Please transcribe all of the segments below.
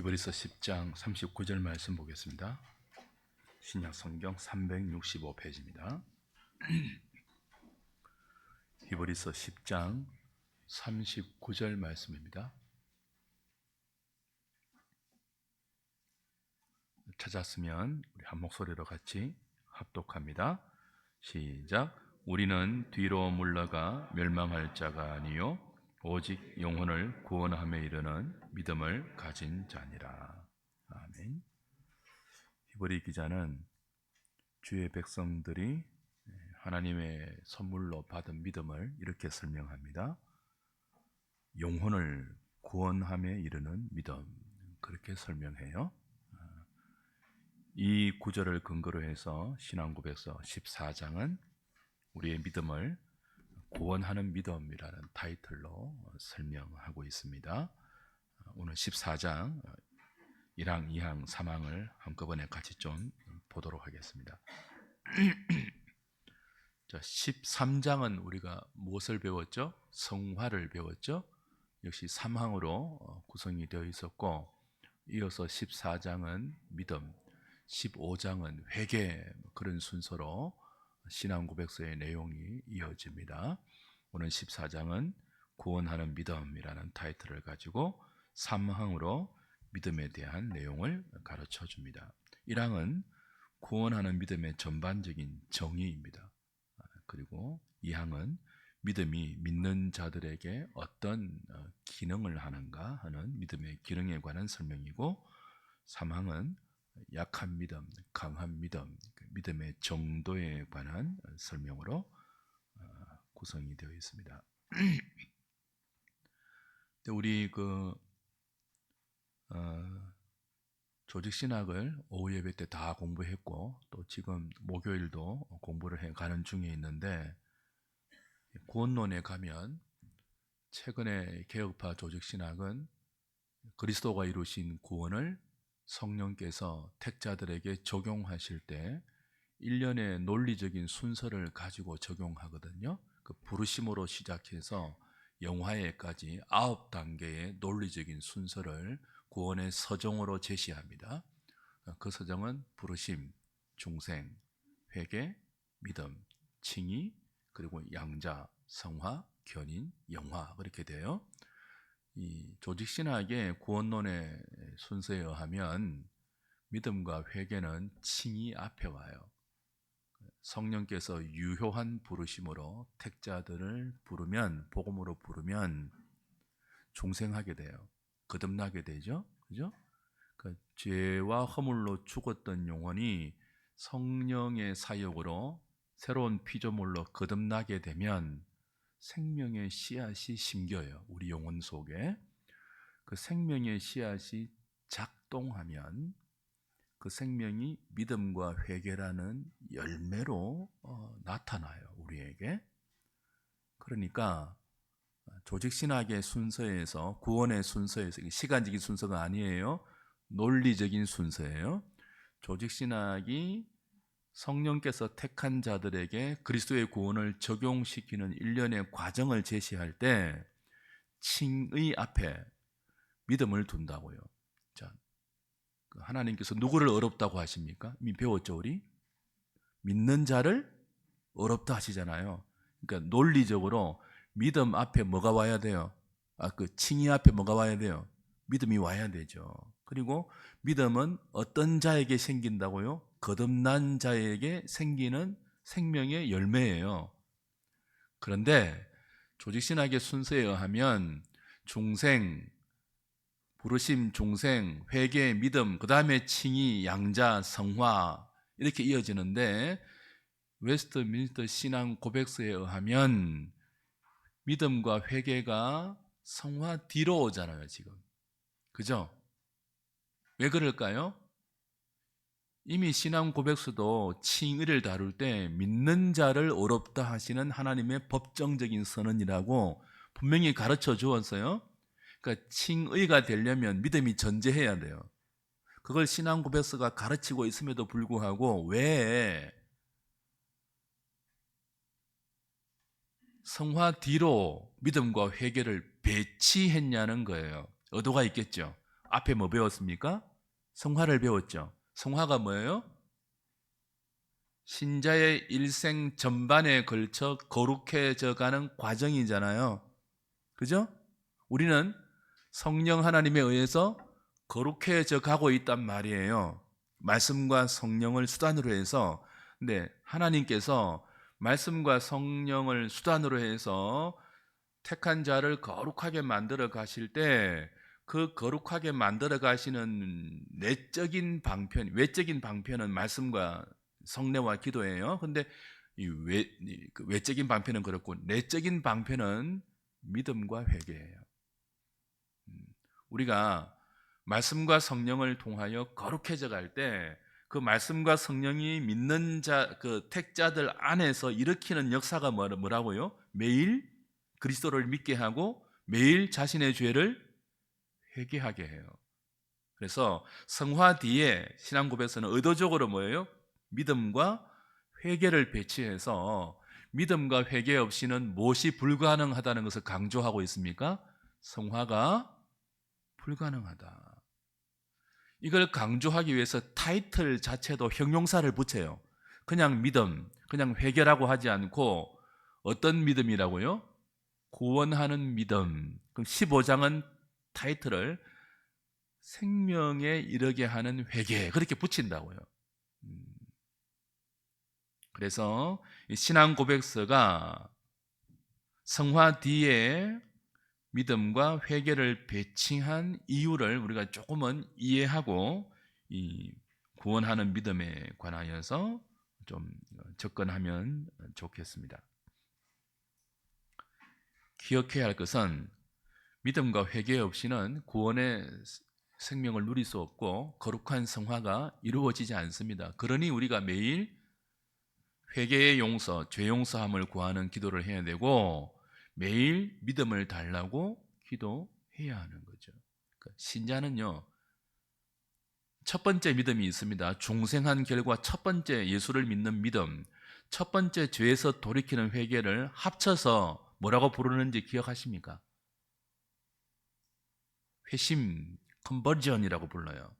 히브리서 10장 39절 말씀 보겠습니다. 신약 성경 365페이지입니다. 히브리서 10장 39절 말씀입니다. 찾았으면 우리 한 목소리로 같이 합독합니다. 시작. 우리는 뒤로 물러가 멸망할 자가 아니요 오직 영혼을 구원함에 이르는 믿음을 가진 자니라. 아멘. 히브리 기자는 주의 백성들이 하나님의 선물로 받은 믿음을 이렇게 설명합니다. 영혼을 구원함에 이르는 믿음, 그렇게 설명해요. 이 구절을 근거로 해서 신앙고백서 14장은 우리의 믿음을 구원하는 믿음이라는 타이틀로 설명하고 있습니다. 오늘 14장 1항, 2항, 3항을 한꺼번에 같이 좀 보도록 하겠습니다. 자, 13장은 우리가 무엇을 배웠죠? 성화를 배웠죠? 역시 3항으로 구성이 되어 있었고, 이어서 14장은 믿음, 15장은 회개, 그런 순서로 신앙고백서의 내용이 이어집니다. 오늘 14장은 구원하는 믿음이라는 타이틀을 가지고 3항으로 믿음에 대한 내용을 가르쳐 줍니다. 1항은 구원하는 믿음의 전반적인 정의입니다. 그리고 2항은 믿음이 믿는 자들에게 어떤 기능을 하는가 하는 믿음의 기능에 관한 설명이고, 3항은 약한 믿음, 강한 믿음, 믿음의 정도에 관한 설명으로 구성이 되어 있습니다. 우리 조직신학을 오후 예배 때 다 공부했고, 또 지금 목요일도 공부를 해가는 중에 있는데, 구원론에 가면 최근에 개혁파 조직신학은 그리스도가 이루신 구원을 성령께서 택자들에게 적용하실 때 일련의 논리적인 순서를 가지고 적용하거든요. 그 부르심으로 시작해서 영화에까지 9단계의 논리적인 순서를 구원의 서정으로 제시합니다. 그 서정은 부르심, 중생, 회개, 믿음, 칭의, 그리고 양자, 성화, 견인, 영화, 그렇게 돼요. 이 조직신학의 구원론의 순서에 의하면 믿음과 회개는 칭의 앞에 와요. 성령께서 유효한 부르심으로 택자들을 부르면, 복음으로 부르면 중생하게 돼요. 거듭나게 되죠. 그죠? 그러니까 죄와 허물로 죽었던 영혼이 성령의 사역으로 새로운 피조물로 거듭나게 되면 생명의 씨앗이 심겨요. 우리 영혼 속에. 그 생명의 씨앗이 작동하면 그 생명이 믿음과 회개라는 열매로 나타나요, 우리에게. 그러니까 조직신학의 순서에서, 구원의 순서에서, 시간적인 순서가 아니에요, 논리적인 순서예요. 조직신학이 성령께서 택한 자들에게 그리스도의 구원을 적용시키는 일련의 과정을 제시할 때 칭의 앞에 믿음을 둔다고요. 자, 하나님께서 누구를 어렵다고 하십니까? 이미 배웠죠, 우리? 믿는 자를 어렵다 하시잖아요. 그러니까 논리적으로 믿음 앞에 뭐가 와야 돼요? 칭의 앞에 뭐가 와야 돼요? 믿음이 와야 되죠. 그리고 믿음은 어떤 자에게 생긴다고요? 거듭난 자에게 생기는 생명의 열매예요. 그런데 조직신학의 순서에 의하면 중생, 부르심, 중생, 회개, 믿음, 그 다음에 칭의, 양자, 성화, 이렇게 이어지는데, 웨스트민스터 신앙 고백서에 의하면 믿음과 회개가 성화 뒤로 오잖아요, 지금. 그죠? 왜 그럴까요? 이미 신앙 고백서도 칭의를 다룰 때 믿는 자를 어렵다 하시는 하나님의 법정적인 선언이라고 분명히 가르쳐 주었어요. 그러니까 칭의가 되려면 믿음이 전제해야 돼요. 그걸 신앙 고백서가 가르치고 있음에도 불구하고 왜 성화 뒤로 믿음과 회개를 배치했냐는 거예요. 의도가 있겠죠. 앞에 뭐 배웠습니까? 성화를 배웠죠. 성화가 뭐예요? 신자의 일생 전반에 걸쳐 거룩해져 가는 과정이잖아요. 그죠? 우리는 성령 하나님에 의해서 거룩해져 가고 있단 말이에요. 말씀과 성령을 수단으로 해서. 근데 하나님께서 말씀과 성령을 수단으로 해서 택한 자를 거룩하게 만들어 가실 때 그 거룩하게 만들어 가시는 내적인 방편, 외적인 방편은 말씀과 성례와 기도예요. 근데 그 외적인 방편은 그렇고 내적인 방편은 믿음과 회개예요. 우리가 말씀과 성령을 통하여 거룩해져 갈 때 그 말씀과 성령이 믿는 자, 그 택자들 안에서 일으키는 역사가 뭐라고요? 매일 그리스도를 믿게 하고 매일 자신의 죄를 회개하게 해요. 그래서 성화 뒤에 신앙 고백서는 의도적으로 뭐예요? 믿음과 회개를 배치해서 믿음과 회개 없이는 무엇이 불가능하다는 것을 강조하고 있습니까? 성화가 불가능하다. 이걸 강조하기 위해서 타이틀 자체도 형용사를 붙여요. 그냥 믿음, 그냥 회개라고 하지 않고 어떤 믿음이라고요? 구원하는 믿음. 그럼 15장은 타이틀을 생명에 이르게 하는 회개 그렇게 붙인다고요. 그래서 신앙 고백서가 성화 뒤에 믿음과 회개를 배치한 이유를 우리가 조금은 이해하고 이 구원하는 믿음에 관하여서 좀 접근하면 좋겠습니다. 기억해야 할 것은 믿음과 회개 없이는 구원의 생명을 누릴 수 없고 거룩한 성화가 이루어지지 않습니다. 그러니 우리가 매일 회개의 용서, 죄 용서함을 구하는 기도를 해야 되고 매일 믿음을 달라고 기도해야 하는 거죠. 그러니까 신자는요, 첫 번째 믿음이 있습니다. 중생한 결과 첫 번째 예수를 믿는 믿음, 첫 번째 죄에서 돌이키는 회개를 합쳐서 뭐라고 부르는지 기억하십니까? 회심, 컨버전이라고 불러요.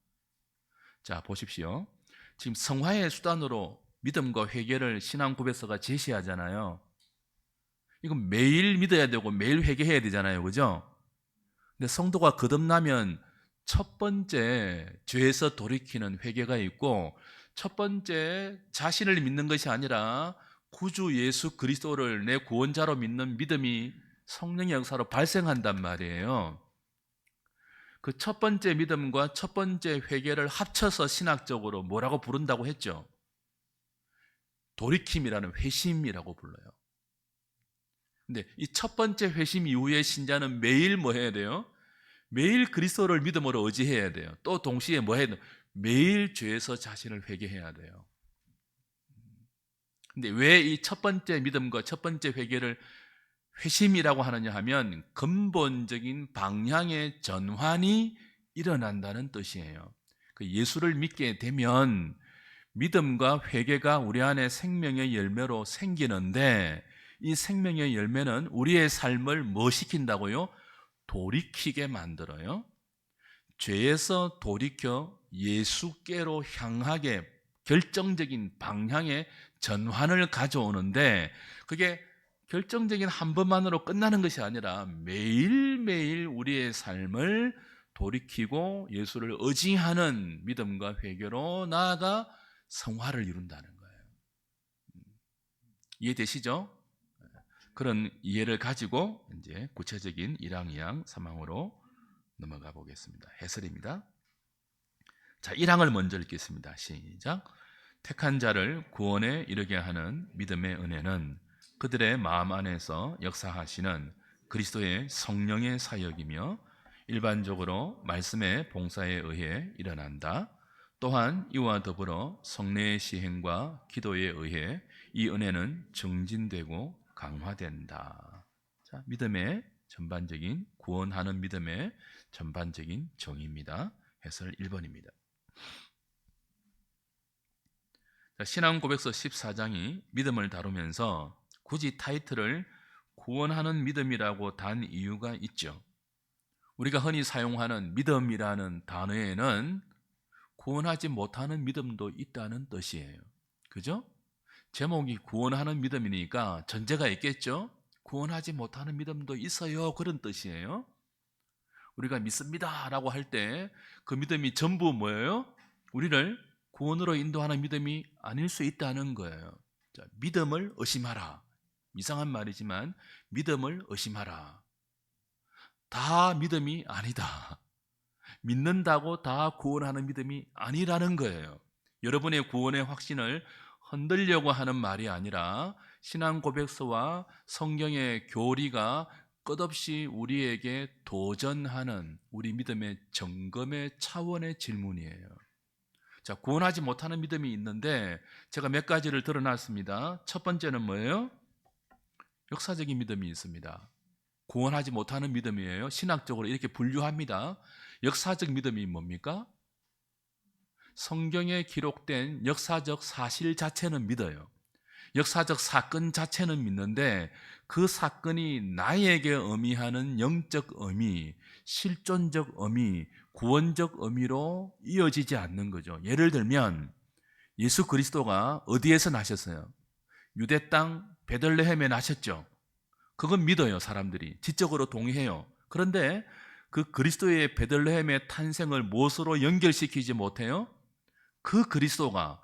자, 보십시오. 지금 성화의 수단으로 믿음과 회개를 신앙 고백서가 제시하잖아요. 이건 매일 믿어야 되고 매일 회개해야 되잖아요. 그죠? 근데 성도가 거듭나면 첫 번째 죄에서 돌이키는 회개가 있고 첫 번째 자신을 믿는 것이 아니라 구주 예수 그리스도를 내 구원자로 믿는 믿음이 성령의 역사로 발생한단 말이에요. 그 첫 번째 믿음과 첫 번째 회개를 합쳐서 신학적으로 뭐라고 부른다고 했죠? 돌이킴이라는 회심이라고 불러요. 근데 이 첫 번째 회심 이후에 신자는 매일 뭐 해야 돼요? 매일 그리스도를 믿음으로 의지해야 돼요. 또 동시에 뭐 해야 돼요? 매일 죄에서 자신을 회개해야 돼요. 근데 왜 이 첫 번째 믿음과 첫 번째 회개를 회심이라고 하느냐 하면 근본적인 방향의 전환이 일어난다는 뜻이에요. 그 예수를 믿게 되면 믿음과 회개가 우리 안에 생명의 열매로 생기는데 이 생명의 열매는 우리의 삶을 뭐 시킨다고요? 돌이키게 만들어요. 죄에서 돌이켜 예수께로 향하게 결정적인 방향의 전환을 가져오는데 그게 결정적인 한 번만으로 끝나는 것이 아니라 매일매일 우리의 삶을 돌이키고 예수를 의지하는 믿음과 회개로 나아가 성화를 이룬다는 거예요. 이해되시죠? 그런 이해를 가지고 이제 구체적인 1항, 2항, 3항으로 넘어가 보겠습니다. 해설입니다. 자, 1항을 먼저 읽겠습니다. 시작. 택한 자를 구원에 이르게 하는 믿음의 은혜는 그들의 마음 안에서 역사하시는 그리스도의 성령의 사역이며 일반적으로 말씀의 봉사에 의해 일어난다. 또한 이와 더불어 성례의 시행과 기도에 의해 이 은혜는 증진되고 강화된다. 자, 믿음의 전반적인 구원하는 믿음의 전반적인 정의입니다. 해설 1번입니다. 신앙 고백서 14장이 믿음을 다루면서 굳이 타이틀을 구원하는 믿음이라고 단 이유가 있죠. 우리가 흔히 사용하는 믿음이라는 단어에는 구원하지 못하는 믿음도 있다는 뜻이에요. 그죠? 제목이 구원하는 믿음이니까 전제가 있겠죠? 구원하지 못하는 믿음도 있어요. 그런 뜻이에요. 우리가 믿습니다 라고 할 때 그 믿음이 전부 뭐예요? 우리를 구원으로 인도하는 믿음이 아닐 수 있다는 거예요. 자, 믿음을 의심하라. 이상한 말이지만 믿음을 의심하라. 다 믿음이 아니다. 믿는다고 다 구원하는 믿음이 아니라는 거예요. 여러분의 구원의 확신을 흔들려고 하는 말이 아니라 신앙 고백서와 성경의 교리가 끝없이 우리에게 도전하는 우리 믿음의 점검의 차원의 질문이에요. 자, 구원하지 못하는 믿음이 있는데 제가 몇 가지를 드러났습니다. 첫 번째는 뭐예요? 역사적인 믿음이 있습니다. 구원하지 못하는 믿음이에요. 신학적으로 이렇게 분류합니다. 역사적 믿음이 뭡니까? 성경에 기록된 역사적 사실 자체는 믿어요. 역사적 사건 자체는 믿는데 그 사건이 나에게 의미하는 영적 의미, 실존적 의미, 구원적 의미로 이어지지 않는 거죠. 예를 들면 예수 그리스도가 어디에서 나셨어요? 유대 땅 베들레헴에 나셨죠. 그건 믿어요. 사람들이 지적으로 동의해요. 그런데 그 그리스도의 베들레헴의 탄생을 무엇으로 연결시키지 못해요? 그 그리스도가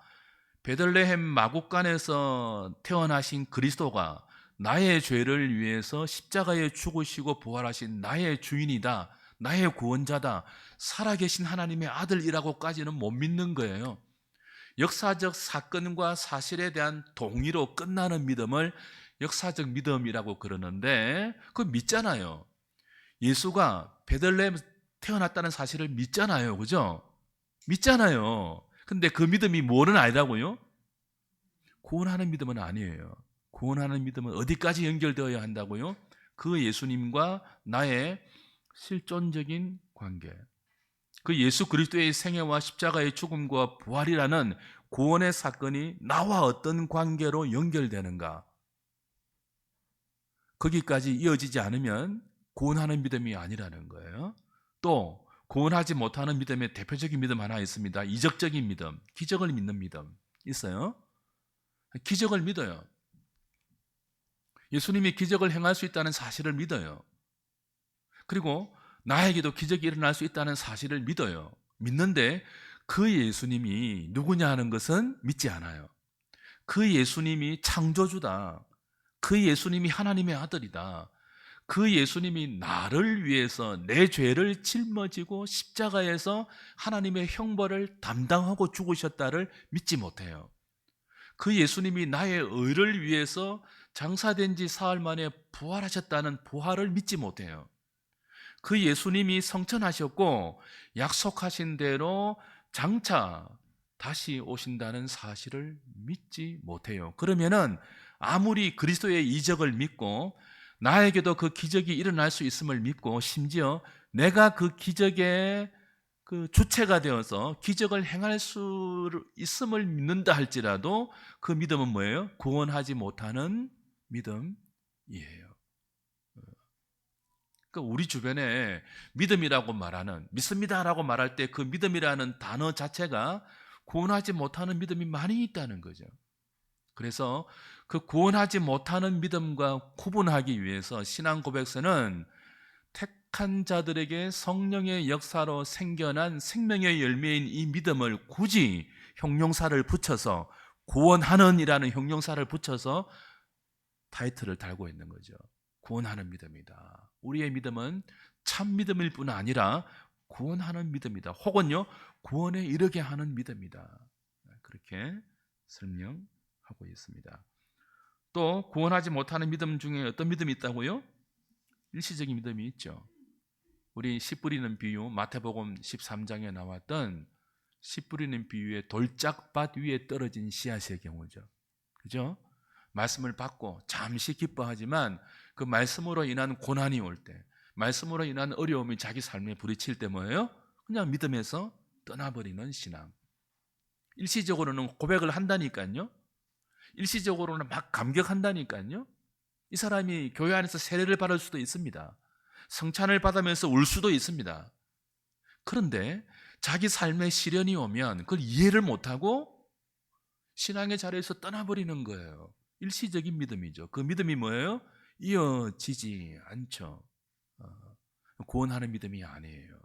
베들레헴 마국간에서 태어나신 그리스도가 나의 죄를 위해서 십자가에 죽으시고 부활하신 나의 주인이다, 나의 구원자다, 살아계신 하나님의 아들이라고까지는 못 믿는 거예요. 역사적 사건과 사실에 대한 동의로 끝나는 믿음을 역사적 믿음이라고 그러는데 그거 믿잖아요. 예수가 베들레헴 태어났다는 사실을 믿잖아요. 그죠? 믿잖아요. 근데 그 믿음이 뭐는 아니라고요? 구원하는 믿음은 아니에요. 구원하는 믿음은 어디까지 연결되어야 한다고요? 그 예수님과 나의 실존적인 관계, 그 예수 그리스도의 생애와 십자가의 죽음과 부활이라는 구원의 사건이 나와 어떤 관계로 연결되는가, 거기까지 이어지지 않으면 구원하는 믿음이 아니라는 거예요. 또 구원하지 못하는 믿음의 대표적인 믿음 하나 있습니다. 이적적인 믿음, 기적을 믿는 믿음 있어요. 기적을 믿어요. 예수님이 기적을 행할 수 있다는 사실을 믿어요. 그리고 나에게도 기적이 일어날 수 있다는 사실을 믿어요. 믿는데 그 예수님이 누구냐 하는 것은 믿지 않아요. 그 예수님이 창조주다. 그 예수님이 하나님의 아들이다. 그 예수님이 나를 위해서 내 죄를 짊어지고 십자가에서 하나님의 형벌을 담당하고 죽으셨다를 믿지 못해요. 그 예수님이 나의 의를 위해서 장사된 지 사흘 만에 부활하셨다는 부활을 믿지 못해요. 그 예수님이 성천하셨고 약속하신 대로 장차 다시 오신다는 사실을 믿지 못해요. 그러면은 아무리 그리스도의 이적을 믿고 나에게도 그 기적이 일어날 수 있음을 믿고 심지어 내가 그 기적의 그 주체가 되어서 기적을 행할 수 있음을 믿는다 할지라도 그 믿음은 뭐예요? 구원하지 못하는 믿음이에요. 그러니까 우리 주변에 믿음이라고 말하는, 믿습니다라고 말할 때 그 믿음이라는 단어 자체가 구원하지 못하는 믿음이 많이 있다는 거죠. 그래서 그 구원하지 못하는 믿음과 구분하기 위해서 신앙 고백서는 택한 자들에게 성령의 역사로 생겨난 생명의 열매인 이 믿음을 굳이 형용사를 붙여서 구원하는 이라는 형용사를 붙여서 타이틀을 달고 있는 거죠. 구원하는 믿음이다. 우리의 믿음은 참 믿음일 뿐 아니라 구원하는 믿음이다. 혹은요, 구원에 이르게 하는 믿음이다. 그렇게 설명하고 있습니다. 또 구원하지 못하는 믿음 중에 어떤 믿음이 있다고요? 일시적인 믿음이 있죠. 우리 씨 뿌리는 비유, 마태복음 13장에 나왔던 씨 뿌리는 비유의 돌짝밭 위에 떨어진 씨앗의 경우죠. 그죠? 말씀을 받고 잠시 기뻐하지만 그 말씀으로 인한 고난이 올 때, 말씀으로 인한 어려움이 자기 삶에 부딪힐 때 뭐예요? 그냥 믿음에서 떠나버리는 신앙. 일시적으로는 고백을 한다니까요. 일시적으로는 막 감격한다니까요. 이 사람이 교회 안에서 세례를 받을 수도 있습니다. 성찬을 받으면서 울 수도 있습니다. 그런데 자기 삶에 시련이 오면 그걸 이해를 못하고 신앙의 자리에서 떠나버리는 거예요. 일시적인 믿음이죠. 그 믿음이 뭐예요? 이어지지 않죠. 구원하는 믿음이 아니에요.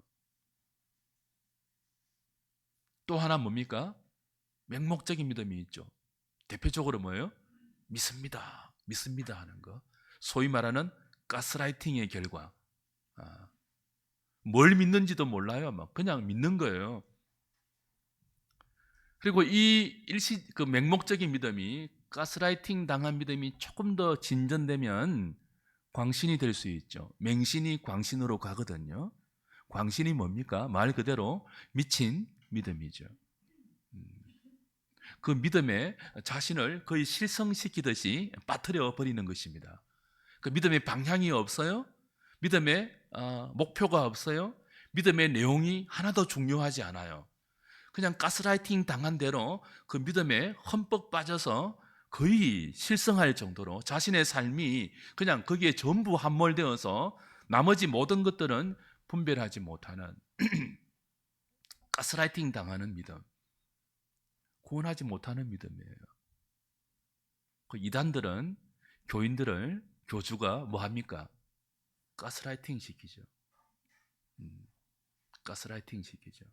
또 하나 뭡니까? 맹목적인 믿음이 있죠. 대표적으로 뭐예요? 믿습니다. 믿습니다 하는 거. 소위 말하는 가스라이팅의 결과. 뭘 믿는지도 몰라요. 막 그냥 믿는 거예요. 그리고 그 맹목적인 믿음이 가스라이팅 당한 믿음이 조금 더 진전되면 광신이 될 수 있죠. 맹신이 광신으로 가거든요. 광신이 뭡니까? 말 그대로 미친 믿음이죠. 그 믿음에 자신을 거의 실성시키듯이 빠뜨려 버리는 것입니다. 그 믿음의 방향이 없어요. 믿음의 목표가 없어요. 믿음의 내용이 하나도 중요하지 않아요. 그냥 가스라이팅 당한 대로 그 믿음에 흠뻑 빠져서 거의 실성할 정도로 자신의 삶이 그냥 거기에 전부 함몰되어서 나머지 모든 것들은 분별하지 못하는 가스라이팅 당하는 믿음, 구원하지 못하는 믿음이에요. 그 이단들은 교인들을 교주가 뭐 합니까? 가스라이팅 시키죠. 가스라이팅 시키죠.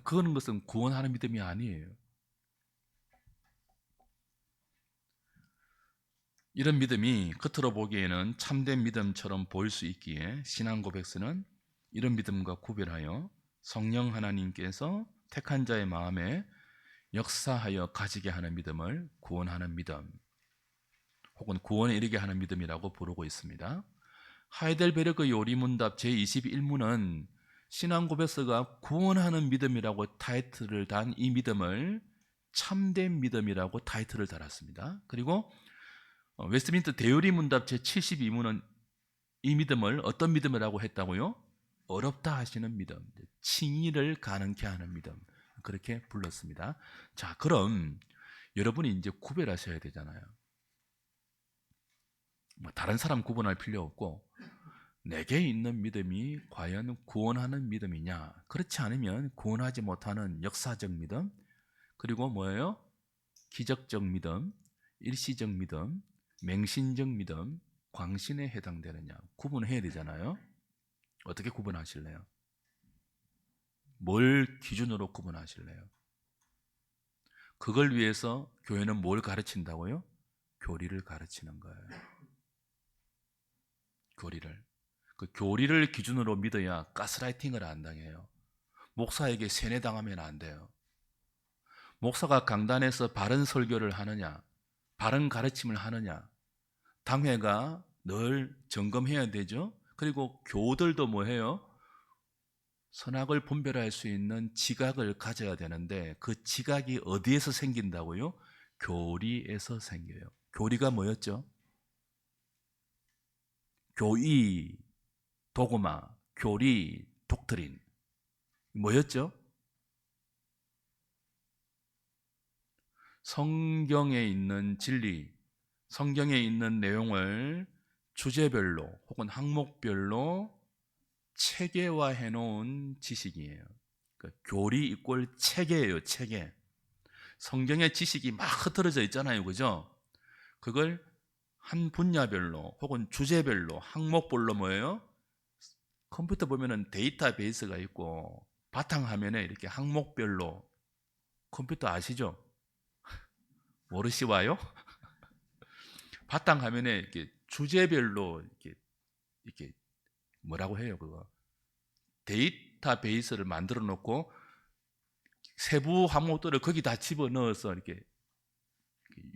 그런 것은 구원하는 믿음이 아니에요. 이런 믿음이 겉으로 보기에는 참된 믿음처럼 보일 수 있기에 신앙 고백서는 이런 믿음과 구별하여 성령 하나님께서 택한 자의 마음에 역사하여 가지게 하는 믿음을 구원하는 믿음 혹은 구원에 이르게 하는 믿음이라고 부르고 있습니다. 하이델베르그 요리문답 제21문은 신앙 고백서가 구원하는 믿음이라고 타이틀을 단 이 믿음을 참된 믿음이라고 타이틀을 달았습니다. 그리고 웨스트민스터 대요리 문답 제72문은 이 믿음을 어떤 믿음이라고 했다고요? 어렵다 하시는 믿음, 칭의를 가능케 하는 믿음, 그렇게 불렀습니다. 자, 그럼 여러분이 이제 구별하셔야 되잖아요. 다른 사람 구분할 필요 없고 내게 있는 믿음이 과연 구원하는 믿음이냐? 그렇지 않으면 구원하지 못하는 역사적 믿음, 그리고 뭐예요? 기적적 믿음, 일시적 믿음, 맹신적 믿음, 광신에 해당되느냐 구분해야 되잖아요. 어떻게 구분하실래요? 뭘 기준으로 구분하실래요? 그걸 위해서 교회는 뭘 가르친다고요? 교리를 가르치는 거예요. 교리를. 그 교리를 기준으로 믿어야 가스라이팅을 안 당해요. 목사에게 세뇌당하면 안 돼요. 목사가 강단에서 바른 설교를 하느냐, 바른 가르침을 하느냐, 당회가 늘 점검해야 되죠. 그리고 교우들도 뭐 해요? 선악을 분별할 수 있는 지각을 가져야 되는데 그 지각이 어디에서 생긴다고요? 교리에서 생겨요. 교리가 뭐였죠? 교의, 도그마, 교리, 독트린. 뭐였죠? 성경에 있는 진리, 성경에 있는 내용을 주제별로 혹은 항목별로 체계화해 놓은 지식이에요. 그러니까 교리 이꼴 체계예요, 체계. 성경의 지식이 막 흩어져 있잖아요, 그죠? 그걸 한 분야별로 혹은 주제별로 항목별로 뭐예요? 컴퓨터 보면은 데이터베이스가 있고 바탕화면에 이렇게 항목별로 컴퓨터 아시죠? 모르시와요? 바탕화면에 이렇게 주제별로 이렇게 뭐라고 해요, 그거? 데이터베이스를 만들어 놓고 세부 항목들을 거기 다 집어 넣어서 이렇게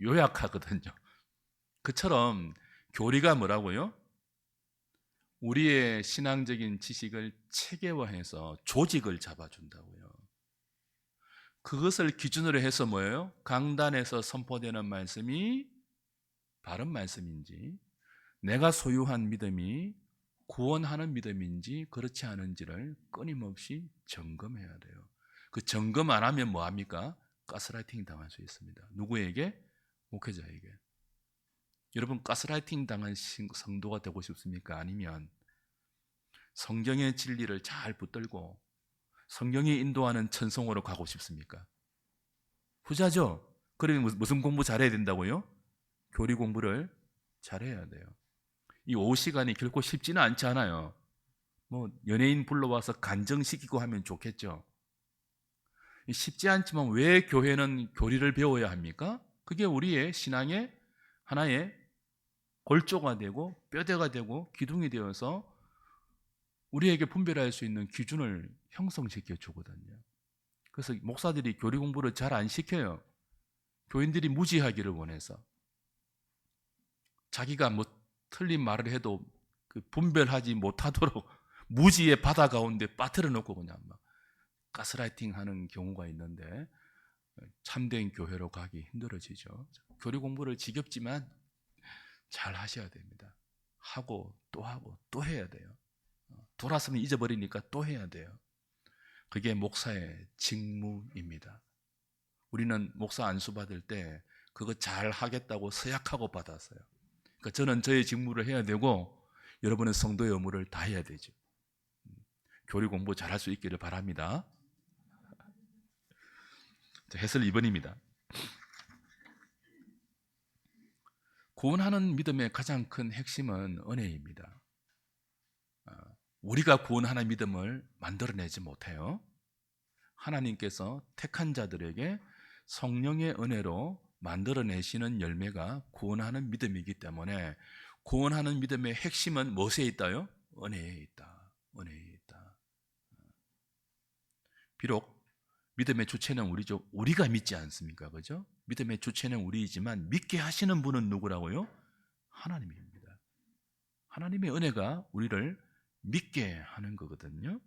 요약하거든요. 그처럼 교리가 뭐라고요? 우리의 신앙적인 지식을 체계화해서 조직을 잡아준다고요. 그것을 기준으로 해서 뭐예요? 강단에서 선포되는 말씀이 바른 말씀인지, 내가 소유한 믿음이 구원하는 믿음인지 그렇지 않은지를 끊임없이 점검해야 돼요. 그 점검 안 하면 뭐 합니까? 가스라이팅 당할 수 있습니다. 누구에게? 목회자에게. 여러분 가스라이팅 당한 성도가 되고 싶습니까? 아니면 성경의 진리를 잘 붙들고 성경이 인도하는 천성으로 가고 싶습니까? 후자죠. 그러면 무슨 공부 잘해야 된다고요? 교리 공부를 잘해야 돼요. 이 오후 시간이 결코 쉽지는 않지 않아요. 뭐 연예인 불러와서 간증시키고 하면 좋겠죠. 쉽지 않지만 왜 교회는 교리를 배워야 합니까? 그게 우리의 신앙의 하나의 골조가 되고 뼈대가 되고 기둥이 되어서 우리에게 분별할 수 있는 기준을 형성시켜 주거든요. 그래서 목사들이 교리 공부를 잘 안 시켜요. 교인들이 무지하기를 원해서. 자기가 뭐 틀린 말을 해도 그 분별하지 못하도록 무지의 바다 가운데 빠뜨려 놓고 그냥 막 가스라이팅 하는 경우가 있는데 참된 교회로 가기 힘들어지죠. 교리 공부를 지겹지만 잘 하셔야 됩니다. 하고 또 해야 돼요. 돌아서면 잊어버리니까 또 해야 돼요. 그게 목사의 직무입니다. 우리는 목사 안수 받을 때 그거 잘 하겠다고 서약하고 받았어요. 그러니까 저는 저의 직무를 해야 되고 여러분은 성도의 의무를 다 해야 되죠. 교리 공부 잘할 수 있기를 바랍니다. 해설 2번입니다. 구원하는 믿음의 가장 큰 핵심은 은혜입니다. 우리가 구원하는 믿음을 만들어내지 못해요. 하나님께서 택한 자들에게 성령의 은혜로 만들어내시는 열매가 구원하는 믿음이기 때문에 구원하는 믿음의 핵심은 무엇에 있다요? 은혜에 있다. 은혜에 있다. 비록 믿음의 주체는 우리죠. 우리가 믿지 않습니까? 그죠? 믿음의 주체는 우리이지만 믿게 하시는 분은 누구라고요? 하나님입니다. 하나님의 은혜가 우리를 믿게 하는 거거든요.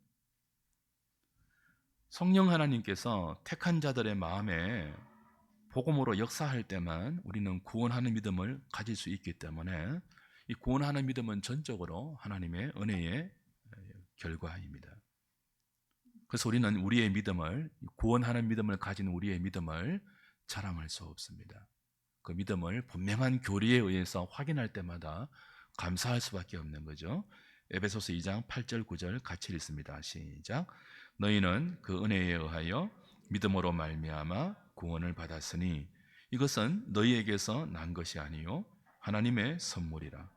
성령 하나님께서 택한 자들의 마음에 복음으로 역사할 때만 우리는 구원하는 믿음을 가질 수 있기 때문에 이 구원하는 믿음은 전적으로 하나님의 은혜의 결과입니다. 그래서 우리는 우리의 믿음을, 구원하는 믿음을 가진 우리의 믿음을 자랑할 수 없습니다. 그 믿음을 분명한 교리에 의해서 확인할 때마다 감사할 수밖에 없는 거죠. 에베소서 2장 8절 9절 같이 읽습니다. 시작. 너희는 그 은혜에 의하여 믿음으로 말미암아 구원을 받았으니 이것은 너희에게서 난 것이 아니요 하나님의 선물이라.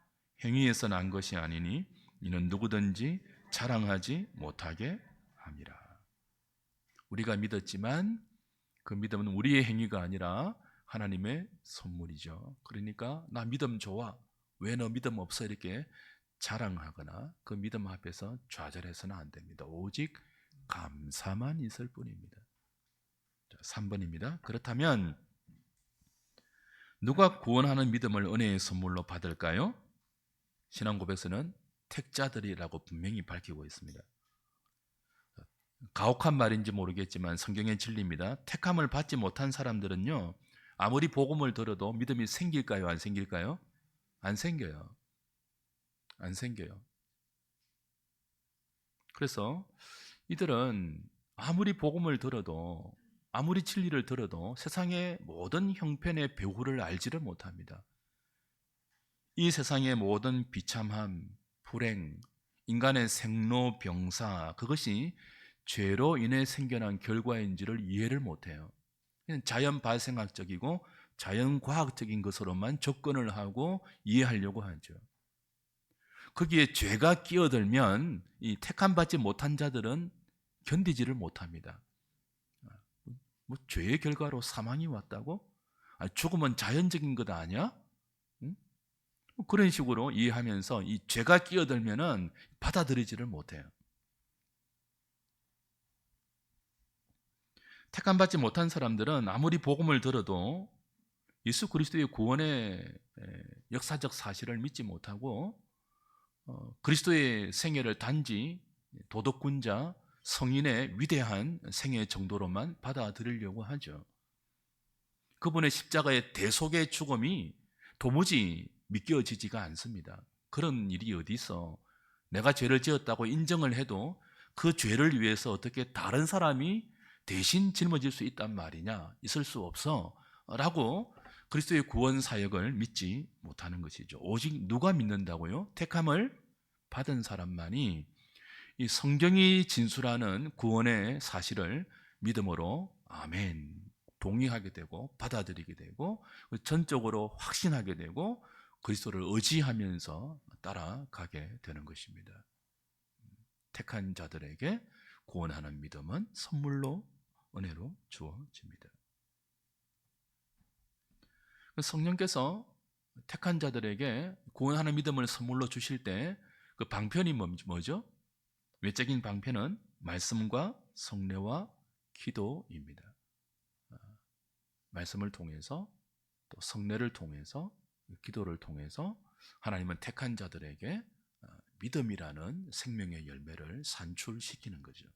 행위에서 난 것이 아니니 이는 누구든지 자랑하지 못하게 함이라. 우리가 믿었지만 그 믿음은 우리의 행위가 아니라 하나님의 선물이죠. 그러니까 나 믿음 좋아, 왜 너 믿음 없어, 이렇게 자랑하거나 그 믿음 앞에서 좌절해서는 안 됩니다. 오직 감사만 있을 뿐입니다. 3번입니다. 그렇다면 누가 구원하는 믿음을 은혜의 선물로 받을까요? 신앙고백서는 택자들이라고 분명히 밝히고 있습니다. 가혹한 말인지 모르겠지만 성경의 진리입니다. 택함을 받지 못한 사람들은요, 아무리 복음을 들어도 믿음이 생길까요? 안 생길까요? 안 생겨요. 안 생겨요. 그래서 이들은 아무리 복음을 들어도, 아무리 진리를 들어도 세상의 모든 형편의 배후를 알지를 못합니다. 이 세상의 모든 비참함, 불행, 인간의 생로병사, 그것이 죄로 인해 생겨난 결과인지를 이해를 못해요. 그냥 자연 발생학적이고 자연과학적인 것으로만 접근을 하고 이해하려고 하죠. 거기에 죄가 끼어들면 이 택함받지 못한 자들은 견디지를 못합니다. 뭐 죄의 결과로 사망이 왔다고? 죽음은 자연적인 것 아니야? 응? 그런 식으로 이해하면서 이 죄가 끼어들면은 받아들이지를 못해요. 택함받지 못한 사람들은 아무리 복음을 들어도 예수 그리스도의 구원의 역사적 사실을 믿지 못하고 그리스도의 생애를 단지 도덕군자 성인의 위대한 생애 정도로만 받아들이려고 하죠. 그분의 십자가의 대속의 죽음이 도무지 믿겨지지가 않습니다. 그런 일이 어디 있어? 내가 죄를 지었다고 인정을 해도 그 죄를 위해서 어떻게 다른 사람이 대신 짊어질 수 있단 말이냐? 있을 수 없어 라고 그리스도의 구원 사역을 믿지 못하는 것이죠. 오직 누가 믿는다고요? 택함을 받은 사람만이 이 성경이 진술하는 구원의 사실을 믿음으로 아멘 동의하게 되고 받아들이게 되고 전적으로 확신하게 되고 그리스도를 의지하면서 따라가게 되는 것입니다. 택한 자들에게 구원하는 믿음은 선물로 은혜로 주어집니다. 성령께서 택한 자들에게 구원하는 믿음을 선물로 주실 때 그 방편이 뭐죠? 외적인 방편은 말씀과 성례와 기도입니다. 말씀을 통해서 또 성례를 통해서 기도를 통해서 하나님은 택한 자들에게 믿음이라는 생명의 열매를 산출시키는 거죠.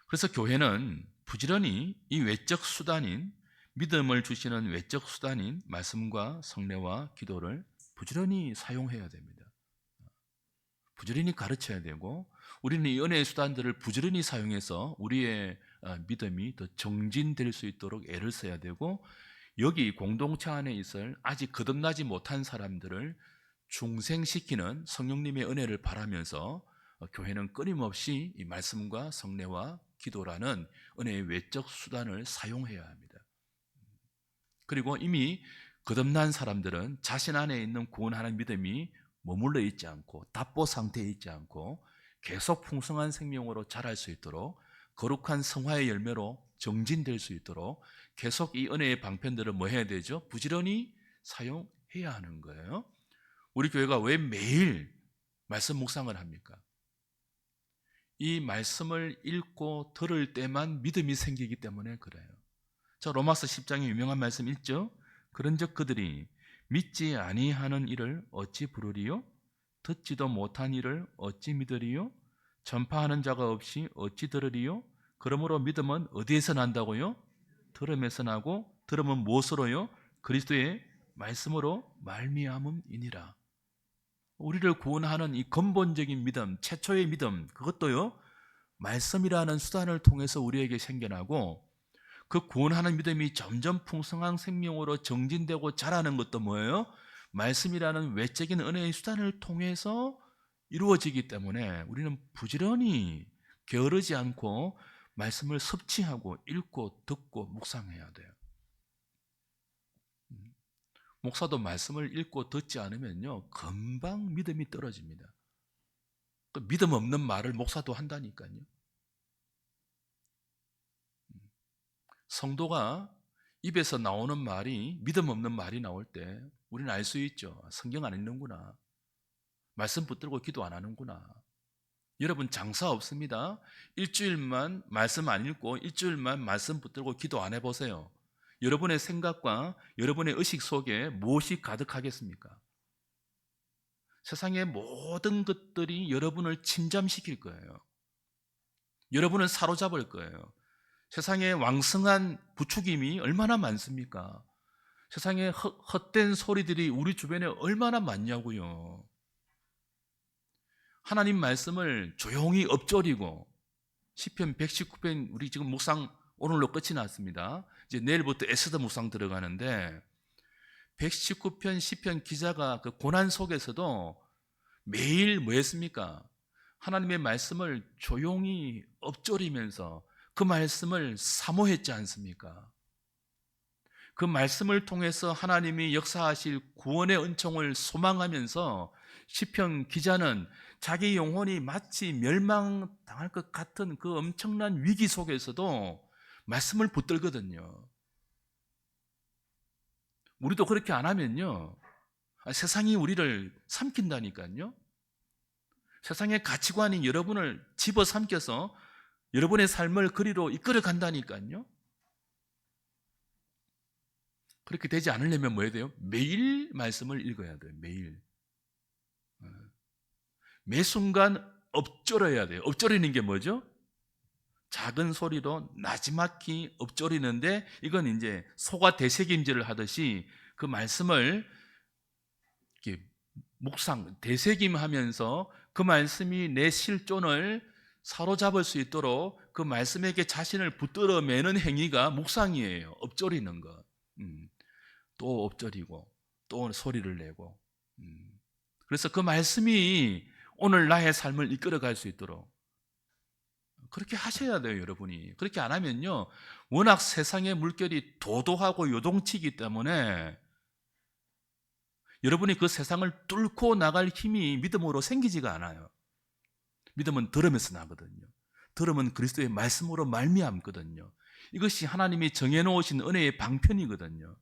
그래서 교회는 부지런히 이 외적 수단인 믿음을 주시는 외적 수단인 말씀과 성례와 기도를 부지런히 사용해야 됩니다. 부지런히 가르쳐야 되고 우리는 이 은혜의 수단들을 부지런히 사용해서 우리의 믿음이 더 정진될 수 있도록 애를 써야 되고 여기 공동체 안에 있을 아직 거듭나지 못한 사람들을 중생시키는 성령님의 은혜를 바라면서 교회는 끊임없이 이 말씀과 성례와 기도라는 은혜의 외적 수단을 사용해야 합니다. 그리고 이미 거듭난 사람들은 자신 안에 있는 구원하는 믿음이 머물러 있지 않고 답보 상태에 있지 않고 계속 풍성한 생명으로 자랄 수 있도록 거룩한 성화의 열매로 정진될 수 있도록 계속 이 은혜의 방편들을 뭐 해야 되죠? 부지런히 사용해야 하는 거예요. 우리 교회가 왜 매일 말씀 묵상을 합니까? 이 말씀을 읽고 들을 때만 믿음이 생기기 때문에 그래요. 자, 로마서 10장의 유명한 말씀 읽죠? 그런즉 그들이 믿지 아니하는 일을 어찌 부르리요? 듣지도 못한 일을 어찌 믿으리요? 전파하는 자가 없이 어찌 들으리요? 그러므로 믿음은 어디에서 난다고요? 들음에서 나고 들음은 무엇으로요? 그리스도의 말씀으로 말미암음이니라. 우리를 구원하는 이 근본적인 믿음, 최초의 믿음, 그것도요 말씀이라는 수단을 통해서 우리에게 생겨나고 그 구원하는 믿음이 점점 풍성한 생명으로 정진되고 자라는 것도 뭐예요? 말씀이라는 외적인 은혜의 수단을 통해서 이루어지기 때문에 우리는 부지런히 게으르지 않고 말씀을 섭취하고 읽고 듣고 묵상해야 돼요. 목사도 말씀을 읽고 듣지 않으면요 금방 믿음이 떨어집니다. 그 믿음 없는 말을 목사도 한다니까요. 성도가 입에서 나오는 말이 믿음 없는 말이 나올 때 우리는 알 수 있죠. 성경 안 읽는구나. 말씀 붙들고 기도 안 하는구나. 여러분 장사 없습니다. 일주일만 말씀 안 읽고 일주일만 말씀 붙들고 기도 안 해보세요. 여러분의 생각과 여러분의 의식 속에 무엇이 가득하겠습니까? 세상의 모든 것들이 여러분을 침잠시킬 거예요. 여러분을 사로잡을 거예요. 세상에 왕성한 부추김이 얼마나 많습니까? 세상에 헛된 소리들이 우리 주변에 얼마나 많냐고요. 하나님 말씀을 조용히 엎조리고 시편 119편 우리 지금 묵상 오늘로 끝이 났습니다. 이제 내일부터 에스더 묵상 들어가는데 119편 시편 기자가 그 고난 속에서도 매일 뭐 했습니까? 하나님의 말씀을 조용히 엎조리면서 그 말씀을 사모했지 않습니까? 그 말씀을 통해서 하나님이 역사하실 구원의 은총을 소망하면서 시편 기자는 자기 영혼이 마치 멸망당할 것 같은 그 엄청난 위기 속에서도 말씀을 붙들거든요. 우리도 그렇게 안 하면요 세상이 우리를 삼킨다니까요. 세상의 가치관이 여러분을 집어삼켜서 여러분의 삶을 그리로 이끌어 간다니까요. 그렇게 되지 않으려면 뭐 해야 돼요? 매일 말씀을 읽어야 돼요. 매일. 매 순간 엎조려야 돼요. 엎조리는 게 뭐죠? 작은 소리로 나지막히 엎조리는데 이건 이제 소가 되새김질을 하듯이 그 말씀을 이렇게 묵상, 되새김하면서 그 말씀이 내 실존을 사로잡을 수 있도록 그 말씀에게 자신을 붙들어 매는 행위가 묵상이에요. 엎조리는 것. 또 엎조리고 또 소리를 내고. 그래서 그 말씀이 오늘 나의 삶을 이끌어갈 수 있도록 그렇게 하셔야 돼요, 여러분이. 그렇게 안 하면요, 워낙 세상의 물결이 도도하고 요동치기 때문에 여러분이 그 세상을 뚫고 나갈 힘이 믿음으로 생기지가 않아요. 믿음은 들으면서 나거든요. 들으면 그리스도의 말씀으로 말미암거든요. 이것이 하나님이 정해놓으신 은혜의 방편이거든요.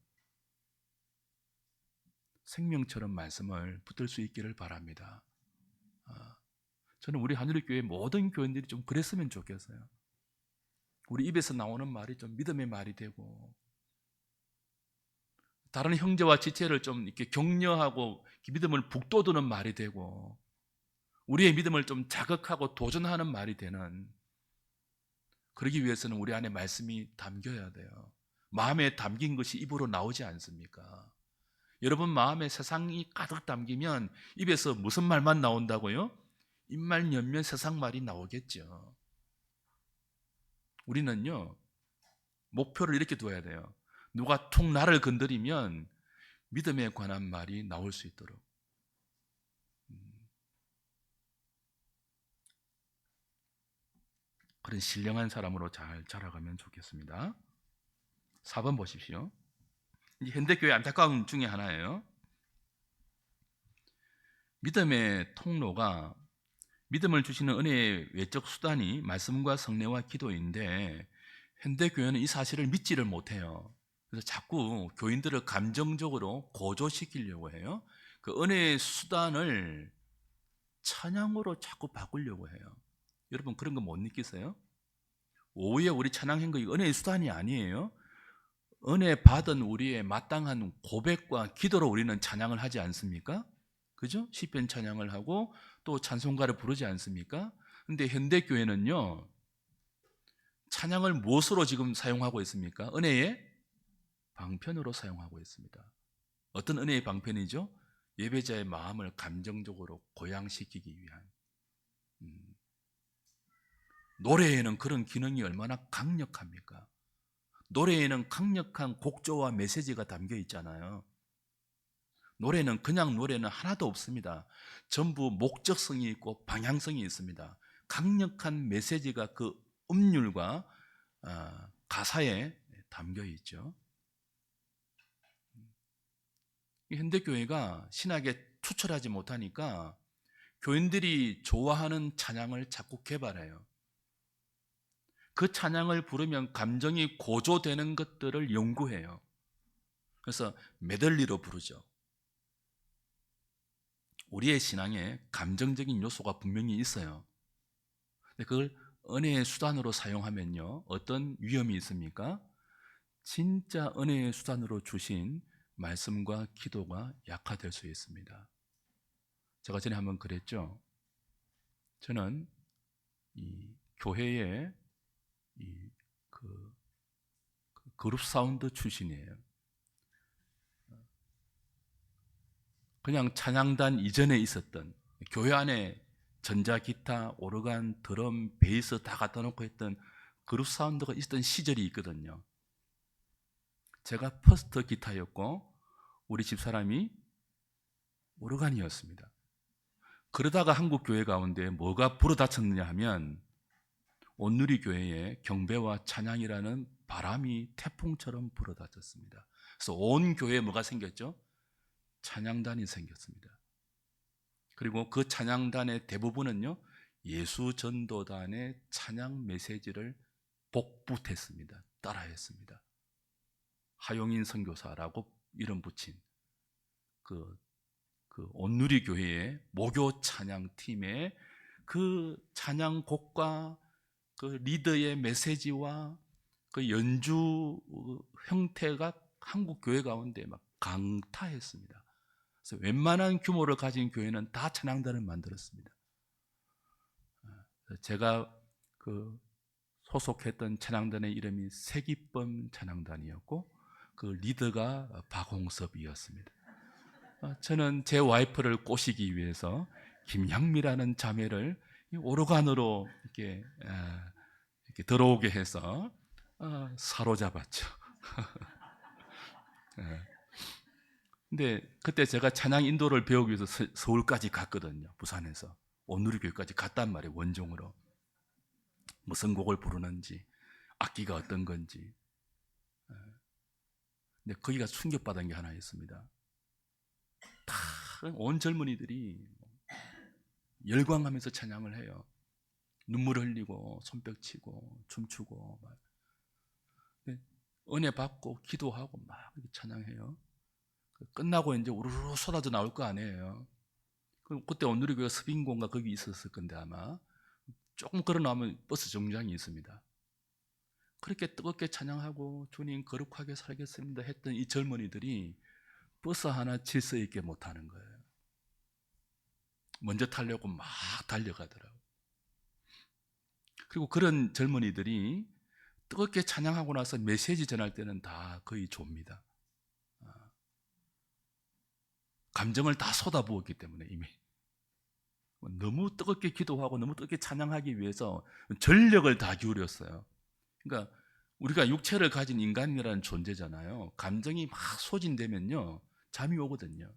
생명처럼 말씀을 붙들 수 있기를 바랍니다. 저는 우리 하늘교회 모든 교인들이 좀 그랬으면 좋겠어요. 우리 입에서 나오는 말이 좀 믿음의 말이 되고, 다른 형제와 지체를 좀 이렇게 격려하고 믿음을 북돋우는 말이 되고, 우리의 믿음을 좀 자극하고 도전하는 말이 되는, 그러기 위해서는 우리 안에 말씀이 담겨야 돼요. 마음에 담긴 것이 입으로 나오지 않습니까? 여러분 마음에 세상이 가득 담기면 입에서 무슨 말만 나온다고요? 입만 열면 세상 말이 나오겠죠. 우리는요, 목표를 이렇게 두어야 돼요. 누가 툭 나를 건드리면 믿음에 관한 말이 나올 수 있도록. 그런 신령한 사람으로 잘 자라가면 좋겠습니다. 4번 보십시오. 현대교회 안타까움 중에 하나예요. 믿음의 통로가, 믿음을 주시는 은혜의 외적 수단이 말씀과 성례와 기도인데, 현대교회는 이 사실을 믿지를 못해요. 그래서 자꾸 교인들을 감정적으로 고조시키려고 해요. 그 은혜의 수단을 찬양으로 자꾸 바꾸려고 해요. 여러분 그런 거 못 느끼세요? 오후에 우리 찬양한 거 은혜의 수단이 아니에요. 은혜 받은 우리의 마땅한 고백과 기도로 우리는 찬양을 하지 않습니까? 그죠? 시편 찬양을 하고 또 찬송가를 부르지 않습니까? 근데 현대교회는요, 찬양을 무엇으로 지금 사용하고 있습니까? 은혜의 방편으로 사용하고 있습니다. 어떤 은혜의 방편이죠? 예배자의 마음을 감정적으로 고양시키기 위한. 노래에는 그런 기능이 얼마나 강력합니까? 노래에는 강력한 곡조와 메시지가 담겨 있잖아요. 노래는 그냥 노래는 하나도 없습니다. 전부 목적성이 있고 방향성이 있습니다. 강력한 메시지가 그 음률과 가사에 담겨 있죠. 현대교회가 신학에 투철하지 못하니까 교인들이 좋아하는 찬양을 자꾸 개발해요. 그 찬양을 부르면 감정이 고조되는 것들을 연구해요. 그래서 메들리로 부르죠. 우리의 신앙에 감정적인 요소가 분명히 있어요. 근데 그걸 은혜의 수단으로 사용하면요, 어떤 위험이 있습니까? 진짜 은혜의 수단으로 주신 말씀과 기도가 약화될 수 있습니다. 제가 전에 한번 그랬죠. 저는 이 교회의 그 그룹 사운드 출신이에요. 그냥 찬양단 이전에 있었던, 교회 안에 전자기타, 오르간, 드럼, 베이스 다 갖다 놓고 했던 그룹 사운드가 있던 시절이 있거든요. 제가 퍼스트 기타였고 우리 집사람이 오르간이었습니다. 그러다가 한국 교회 가운데 뭐가 불어닥쳤느냐 하면 온누리 교회에 경배와 찬양이라는 바람이 태풍처럼 불어닥쳤습니다. 그래서 온 교회에 뭐가 생겼죠? 찬양단이 생겼습니다. 그리고 그 찬양단의 대부분은요, 예수 전도단의 찬양 메시지를 복붙했습니다. 따라했습니다. 하용인 선교사라고 이름 붙인 그 온누리 교회의 모교 찬양 팀의 그 찬양곡과 그 리더의 메시지와 그 연주 형태가 한국 교회 가운데 막 강타했습니다. 그래서 웬만한 규모를 가진 교회는 다 찬양단을 만들었습니다. 제가 그 소속했던 찬양단의 이름이 세기범 찬양단이었고 그 리더가 박홍섭이었습니다. 저는 제 와이프를 꼬시기 위해서 김향미라는 자매를 이 오르간으로 이렇게 들어오게 해서 사로잡았죠. 예. 근데 그때 제가 찬양 인도를 배우기 위해서 서울까지 갔거든요. 부산에서 온누리교회까지 갔단 말이에요. 원종으로. 무슨 곡을 부르는지, 악기가 어떤 건지. 근데 거기가 충격받은 게 하나 있습니다. 다 온 젊은이들이 열광하면서 찬양을 해요. 눈물 흘리고 손뼉 치고 춤추고 막. 은혜 받고 기도하고 막 찬양해요. 끝나고 이제 우르르 쏟아져 나올 거 아니에요. 그때 온누리교회 서빙공가 거기 있었을 건데 아마 조금 걸어 나오면 버스 정류장이 있습니다. 그렇게 뜨겁게 찬양하고 주님 거룩하게 살겠습니다 했던 이 젊은이들이 버스 하나 질서 있게 못하는 거예요. 먼저 타려고 막 달려가더라고요. 그리고 그런 젊은이들이 뜨겁게 찬양하고 나서 메시지 전할 때는 다 거의 좁니다. 감정을 다 쏟아부었기 때문에 이미 너무 뜨겁게 기도하고 너무 뜨겁게 찬양하기 위해서 전력을 다 기울였어요. 그러니까 우리가 육체를 가진 인간이라는 존재잖아요. 감정이 막 소진되면요 잠이 오거든요.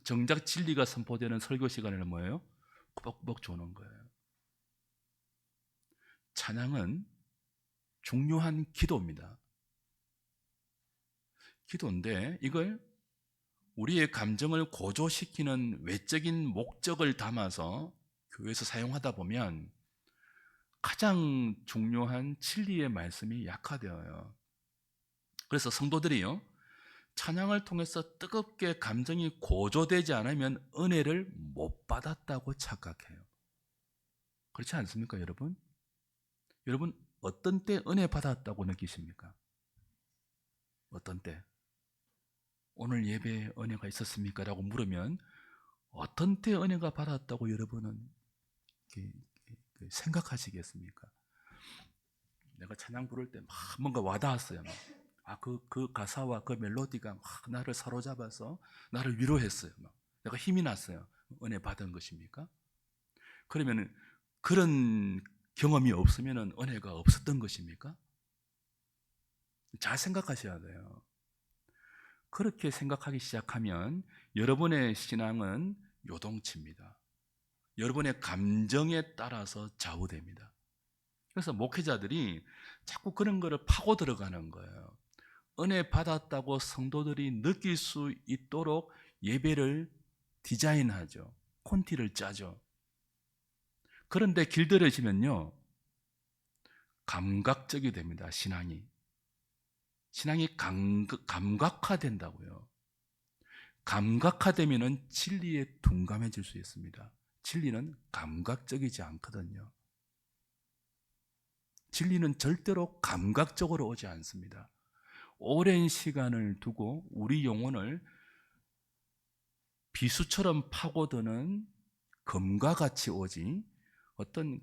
정작 진리가 선포되는 설교 시간에는 뭐예요? 꾸벅꾸벅 조는 거예요. 찬양은 중요한 기도입니다. 기도인데 이걸 우리의 감정을 고조시키는 외적인 목적을 담아서 교회에서 사용하다 보면 가장 중요한 진리의 말씀이 약화되어요. 그래서 성도들이요 찬양을 통해서 뜨겁게 감정이 고조되지 않으면 은혜를 못 받았다고 착각해요. 그렇지 않습니까, 여러분? 여러분 어떤 때 은혜 받았다고 느끼십니까? 어떤 때? 오늘 예배에 은혜가 있었습니까? 라고 물으면 어떤 때 은혜가 받았다고 여러분은 생각하시겠습니까? 내가 찬양 부를 때 막 뭔가 와닿았어요. 그 가사와 그 멜로디가 막 나를 사로잡아서 나를 위로했어요. 내가 힘이 났어요. 은혜 받은 것입니까? 그러면 그런 경험이 없으면 은혜가 없었던 것입니까? 잘 생각하셔야 돼요. 그렇게 생각하기 시작하면 여러분의 신앙은 요동칩니다. 여러분의 감정에 따라서 좌우됩니다. 그래서 목회자들이 자꾸 그런 거를 파고 들어가는 거예요. 은혜 받았다고 성도들이 느낄 수 있도록 예배를 디자인하죠. 콘티를 짜죠. 그런데 길들여지면요 감각적이 됩니다. 신앙이 감각화된다고요. 감각화되면 진리에 둔감해질 수 있습니다. 진리는 감각적이지 않거든요. 진리는 절대로 감각적으로 오지 않습니다. 오랜 시간을 두고 우리 영혼을 비수처럼 파고드는 검과 같이 오지 어떤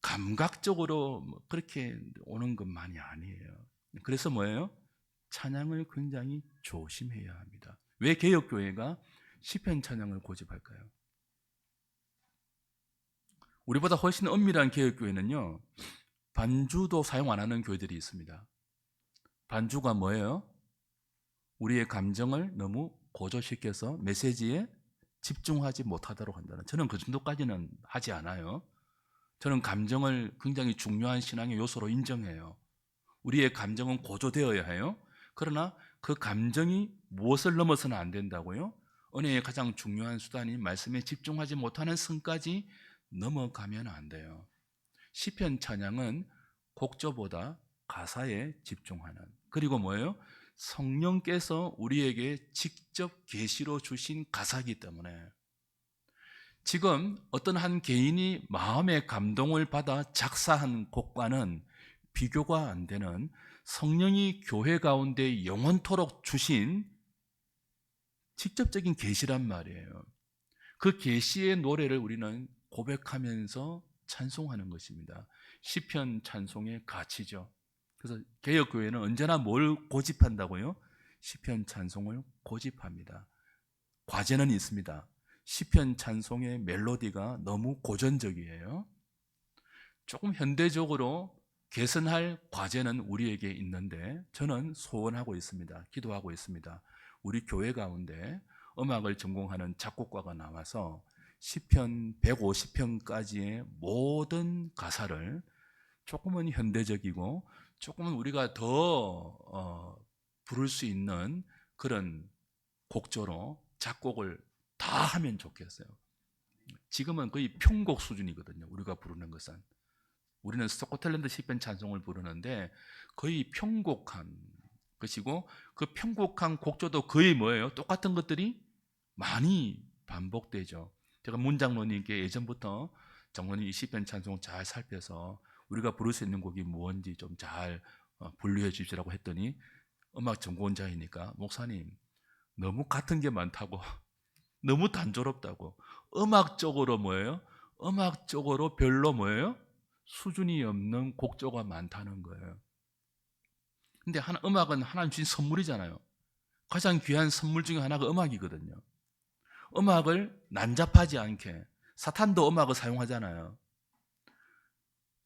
감각적으로 그렇게 오는 것만이 아니에요. 그래서 뭐예요? 찬양을 굉장히 조심해야 합니다. 왜 개혁교회가 시편 찬양을 고집할까요? 우리보다 훨씬 엄밀한 개혁교회는요 반주도 사용 안 하는 교회들이 있습니다. 반주가 뭐예요? 우리의 감정을 너무 고조시켜서 메시지에 집중하지 못하도록 한다는, 저는 그 정도까지는 하지 않아요. 저는 감정을 굉장히 중요한 신앙의 요소로 인정해요. 우리의 감정은 고조되어야 해요. 그러나 그 감정이 무엇을 넘어서는 안 된다고요? 은혜의 가장 중요한 수단인 말씀에 집중하지 못하는 선까지 넘어가면 안 돼요. 시편 찬양은 곡조보다 가사에 집중하는, 그리고 뭐예요? 성령께서 우리에게 직접 계시로 주신 가사이기 때문에 지금 어떤 한 개인이 마음의 감동을 받아 작사한 곡과는 비교가 안 되는 성령이 교회 가운데 영원토록 주신 직접적인 계시란 말이에요. 그 계시의 노래를 우리는 고백하면서 찬송하는 것입니다. 시편 찬송의 가치죠. 그래서 개혁교회는 언제나 뭘 고집한다고요? 시편 찬송을 고집합니다. 과제는 있습니다. 시편 찬송의 멜로디가 너무 고전적이에요. 조금 현대적으로 개선할 과제는 우리에게 있는데 저는 소원하고 있습니다. 기도하고 있습니다. 우리 교회 가운데 음악을 전공하는 작곡가가 나와서 시편 150편까지의 모든 가사를 조금은 현대적이고 조금은 우리가 더 부를 수 있는 그런 곡조로 작곡을 다 하면 좋겠어요. 지금은 거의 편곡 수준이거든요. 우리가 부르는 것은. 우리는 스코틀랜드 시편 찬송을 부르는데 거의 편곡한 것이고 그 편곡한 곡조도 거의 뭐예요? 똑같은 것들이 많이 반복되죠. 제가 문 장로님께 예전부터 장로님 이 시편 찬송 잘 살펴서 우리가 부를 수 있는 곡이 무엇인지 좀 잘 분류해 주시라고 했더니 음악 전공자이니까 목사님 너무 같은 게 많다고 너무 단조롭다고 음악적으로 뭐예요? 음악적으로 별로 뭐예요? 수준이 없는 곡조가 많다는 거예요. 근데 음악은 하나님 주신 선물이잖아요. 가장 귀한 선물 중에 하나가 음악이거든요. 음악을 난잡하지 않게 사탄도 음악을 사용하잖아요.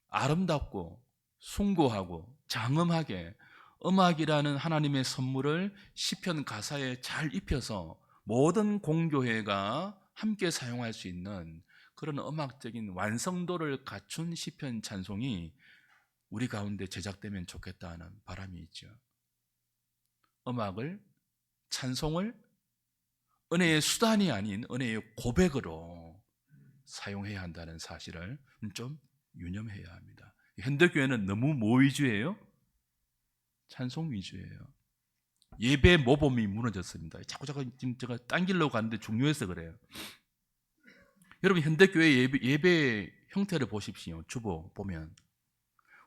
아름답고 숭고하고 장엄하게 음악이라는 하나님의 선물을 시편 가사에 잘 입혀서 모든 공교회가 함께 사용할 수 있는 그런 음악적인 완성도를 갖춘 시편 찬송이 우리 가운데 제작되면 좋겠다는 바람이 있죠. 음악을, 찬송을 은혜의 수단이 아닌 은혜의 고백으로 사용해야 한다는 사실을 좀 유념해야 합니다. 현대교회는 너무 뭐 위주예요? 찬송 위주예요. 예배 모범이 무너졌습니다. 자꾸 지금 제가 딴 길로 가는데 중요해서 그래요. 여러분 현대교회 예배 형태를 보십시오. 주보 보면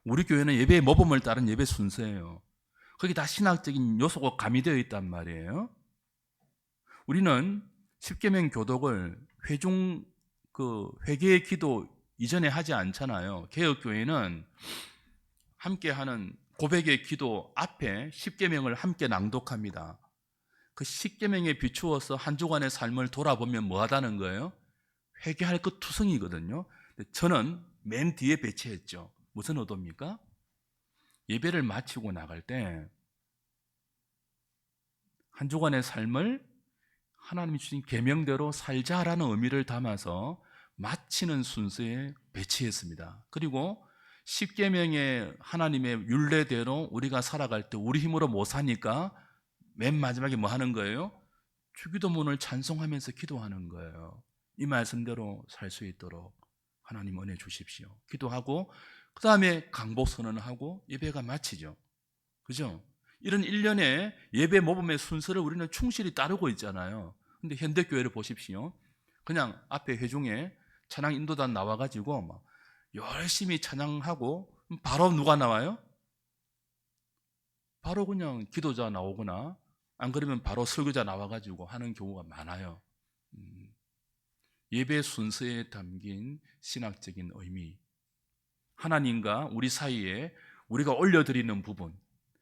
우리 교회는 예배의 모범을 따른 예배 순서예요. 거기 다 신학적인 요소가 가미되어 있단 말이에요. 우리는 십계명 교독을 회개의 기도 이전에 하지 않잖아요. 개혁교회는 함께 하는 고백의 기도 앞에 십계명을 함께 낭독합니다. 그 십계명에 비추어서 한 주간의 삶을 돌아보면 뭐하다는 거예요? 회개할 것 투성이거든요. 저는 맨 뒤에 배치했죠. 무슨 의도입니까? 예배를 마치고 나갈 때 한 주간의 삶을 하나님이 주신 계명대로 살자라는 의미를 담아서 마치는 순서에 배치했습니다. 그리고 십계명의 하나님의 율례대로 우리가 살아갈 때 우리 힘으로 못 사니까 맨 마지막에 뭐 하는 거예요? 주기도문을 찬송하면서 기도하는 거예요. 이 말씀대로 살 수 있도록 하나님 은혜 주십시오. 기도하고 그 다음에 강복 선언하고 예배가 마치죠. 그죠? 이런 일련의 예배 모범의 순서를 우리는 충실히 따르고 있잖아요. 근데 현대교회를 보십시오. 그냥 앞에 회중에 찬양 인도단 나와가지고 막 열심히 찬양하고 바로 누가 나와요? 바로 그냥 기도자 나오거나 안 그러면 바로 설교자 나와가지고 하는 경우가 많아요. 예배 순서에 담긴 신학적인 의미, 하나님과 우리 사이에 우리가 올려드리는 부분,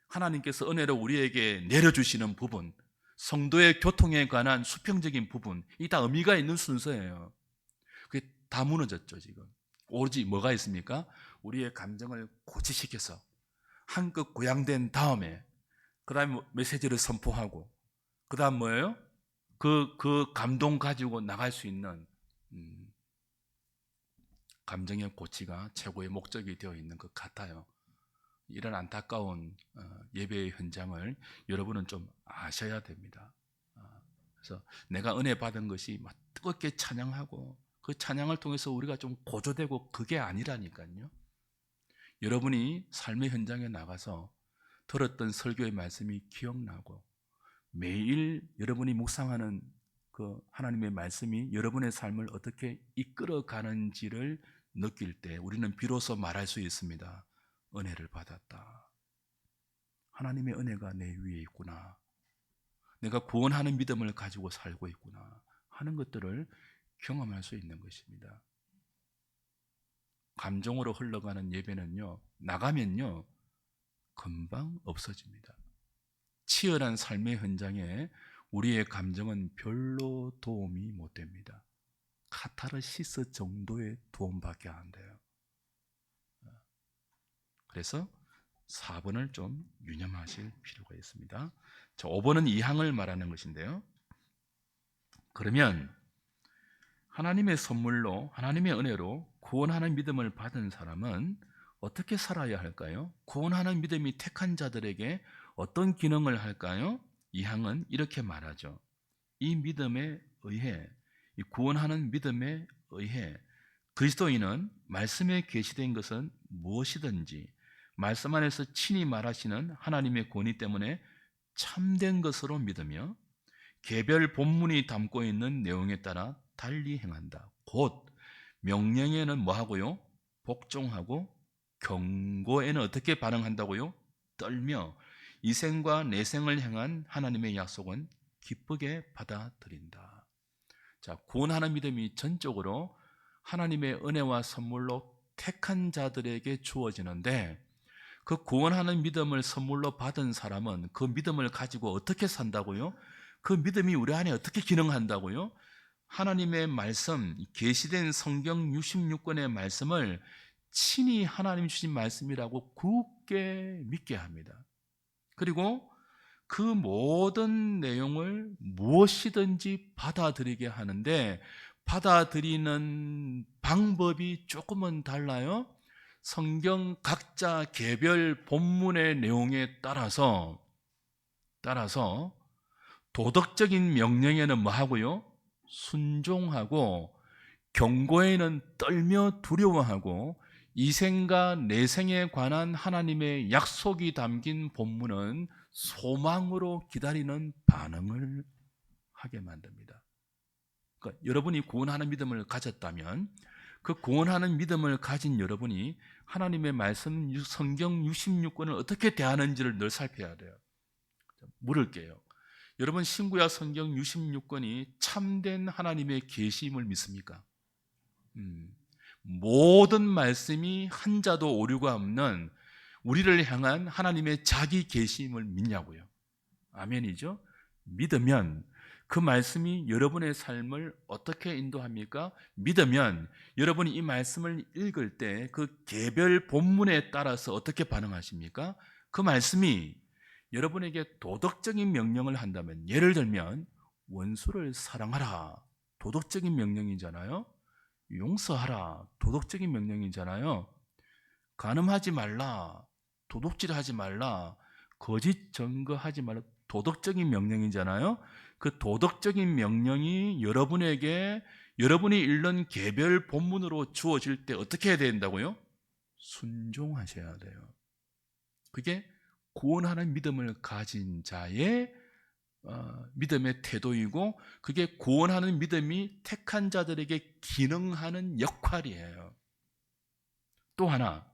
하나님께서 은혜로 우리에게 내려주시는 부분, 성도의 교통에 관한 수평적인 부분, 이 다 의미가 있는 순서예요. 그게 다 무너졌죠 지금. 오로지 뭐가 있습니까? 우리의 감정을 고치시켜서 한껏 고양된 다음에 그 다음에 메시지를 선포하고 그 다음 뭐예요? 그 감동 가지고 나갈 수 있는 감정의 고치가 최고의 목적이 되어 있는 것 같아요. 이런 안타까운 예배의 현장을 여러분은 좀 아셔야 됩니다. 그래서 내가 은혜 받은 것이 막 뜨겁게 찬양하고 그 찬양을 통해서 우리가 좀 고조되고 그게 아니라니까요. 여러분이 삶의 현장에 나가서 들었던 설교의 말씀이 기억나고 매일 여러분이 묵상하는 그 하나님의 말씀이 여러분의 삶을 어떻게 이끌어 가는지를 느낄 때 우리는 비로소 말할 수 있습니다. 은혜를 받았다. 하나님의 은혜가 내 위에 있구나. 내가 구원하는 믿음을 가지고 살고 있구나 하는 것들을 경험할 수 있는 것입니다. 감정으로 흘러가는 예배는요, 나가면요 금방 없어집니다. 치열한 삶의 현장에 우리의 감정은 별로 도움이 못 됩니다. 카타르시스 정도의 도움밖에 안 돼요. 그래서 4번을 좀 유념하실 필요가 있습니다. 자, 5번은 이항을 말하는 것인데요. 그러면 하나님의 선물로, 하나님의 은혜로 구원하는 믿음을 받은 사람은 어떻게 살아야 할까요? 구원하는 믿음이 택한 자들에게 어떤 기능을 할까요? 이항은 이렇게 말하죠. 이 믿음에 의해, 이 구원하는 믿음에 의해 그리스도인은 말씀에 계시된 것은 무엇이든지 말씀 안에서 친히 말하시는 하나님의 권위 때문에 참된 것으로 믿으며 개별 본문이 담고 있는 내용에 따라 달리 행한다. 곧 명령에는 뭐하고요? 복종하고 경고에는 어떻게 반응한다고요? 떨며 이생과 내생을 향한 하나님의 약속은 기쁘게 받아들인다. 자, 구원하는 믿음이 전적으로 하나님의 은혜와 선물로 택한 자들에게 주어지는데 그 구원하는 믿음을 선물로 받은 사람은 그 믿음을 가지고 어떻게 산다고요? 그 믿음이 우리 안에 어떻게 기능한다고요? 하나님의 말씀, 계시된 성경 66권의 말씀을 친히 하나님 주신 말씀이라고 굳게 믿게 합니다. 그리고 그 모든 내용을 무엇이든지 받아들이게 하는데 받아들이는 방법이 조금은 달라요. 성경 각자 개별 본문의 내용에 따라서 도덕적인 명령에는 뭐 하고요? 순종하고 경고에는 떨며 두려워하고 이생과 내생에 관한 하나님의 약속이 담긴 본문은 소망으로 기다리는 반응을 하게 만듭니다. 그러니까 여러분이 구원하는 믿음을 가졌다면 그 구원하는 믿음을 가진 여러분이 하나님의 말씀 성경 66권을 어떻게 대하는지를 늘 살펴야 돼요. 물을게요. 여러분 신구약 성경 66권이 참된 하나님의 계시임을 믿습니까? 모든 말씀이 한 자도 오류가 없는 우리를 향한 하나님의 자기 계시임을 믿냐고요. 아멘이죠? 믿으면 그 말씀이 여러분의 삶을 어떻게 인도합니까? 믿으면 여러분이 이 말씀을 읽을 때 그 개별 본문에 따라서 어떻게 반응하십니까? 그 말씀이 여러분에게 도덕적인 명령을 한다면, 예를 들면 원수를 사랑하라, 도덕적인 명령이잖아요. 용서하라, 도덕적인 명령이잖아요. 간음하지 말라, 도둑질하지 말라, 거짓 증거하지 말라, 도덕적인 명령이잖아요. 그 도덕적인 명령이 여러분에게 여러분이 읽는 개별 본문으로 주어질 때 어떻게 해야 된다고요? 순종하셔야 돼요. 그게 구원하는 믿음을 가진 자의 믿음의 태도이고, 그게 구원하는 믿음이 택한 자들에게 기능하는 역할이에요. 또 하나,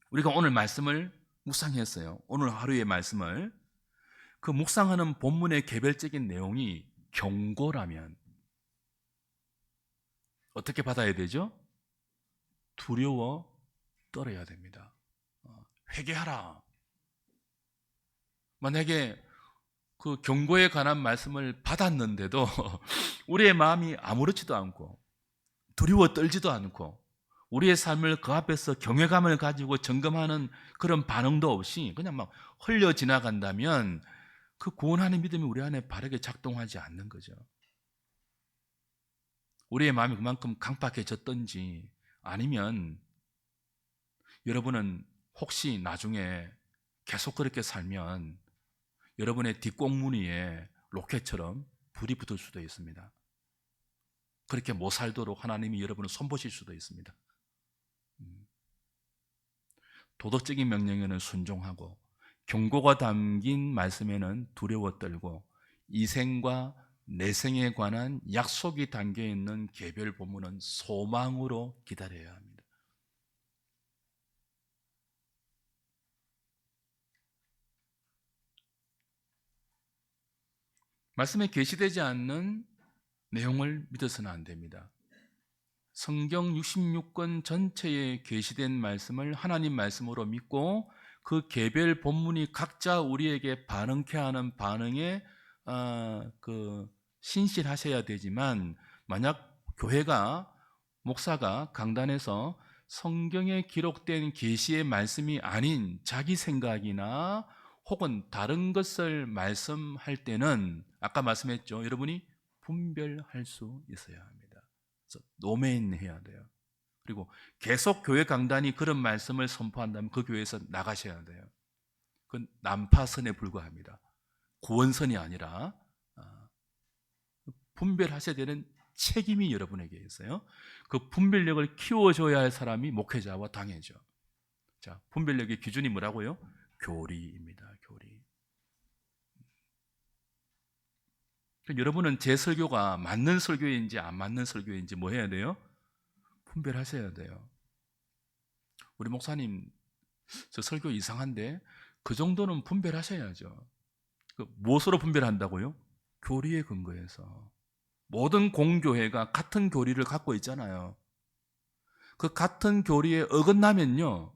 우리가 오늘 말씀을 묵상했어요. 오늘 하루의 말씀을, 그 묵상하는 본문의 개별적인 내용이 경고라면 어떻게 받아야 되죠? 두려워 떨어야 됩니다. 회개하라. 만약에 그 경고에 관한 말씀을 받았는데도 우리의 마음이 아무렇지도 않고 두려워 떨지도 않고 우리의 삶을 그 앞에서 경외감을 가지고 점검하는 그런 반응도 없이 그냥 막 흘려 지나간다면 그 구원하는 믿음이 우리 안에 바르게 작동하지 않는 거죠. 우리의 마음이 그만큼 강팍해졌던지, 아니면 여러분은 혹시 나중에 계속 그렇게 살면 여러분의 뒷꽁무니에 로켓처럼 불이 붙을 수도 있습니다. 그렇게 못 살도록 하나님이 여러분을 손보실 수도 있습니다. 도덕적인 명령에는 순종하고 경고가 담긴 말씀에는 두려워 떨고 이생과 내생에 관한 약속이 담겨 있는 개별 본문은 소망으로 기다려야 합니다. 말씀에 계시되지 않는 내용을 믿어서는 안 됩니다. 성경 66권 전체에 계시된 말씀을 하나님 말씀으로 믿고 그 개별 본문이 각자 우리에게 반응케 하는 반응에 신실하셔야 되지만 만약 교회가 목사가 강단에서 성경에 기록된 계시의 말씀이 아닌 자기 생각이나 혹은 다른 것을 말씀할 때는 아까 말씀했죠. 여러분이 분별할 수 있어야 합니다. 그래서 노매인해야 돼요. 그리고 계속 교회 강단이 그런 말씀을 선포한다면 그 교회에서 나가셔야 돼요. 그건 난파선에 불과합니다. 구원선이 아니라 분별하셔야 되는 책임이 여러분에게 있어요. 그 분별력을 키워줘야 할 사람이 목회자와 당회죠. 자, 분별력의 기준이 뭐라고요? 교리입니다. 교리. 여러분은 제 설교가 맞는 설교인지 안 맞는 설교인지 뭐 해야 돼요? 분별하셔야 돼요. 우리 목사님 저 설교 이상한데 그 정도는 분별하셔야죠. 무엇으로 분별한다고요? 교리에 근거해서. 모든 공교회가 같은 교리를 갖고 있잖아요. 그 같은 교리에 어긋나면요,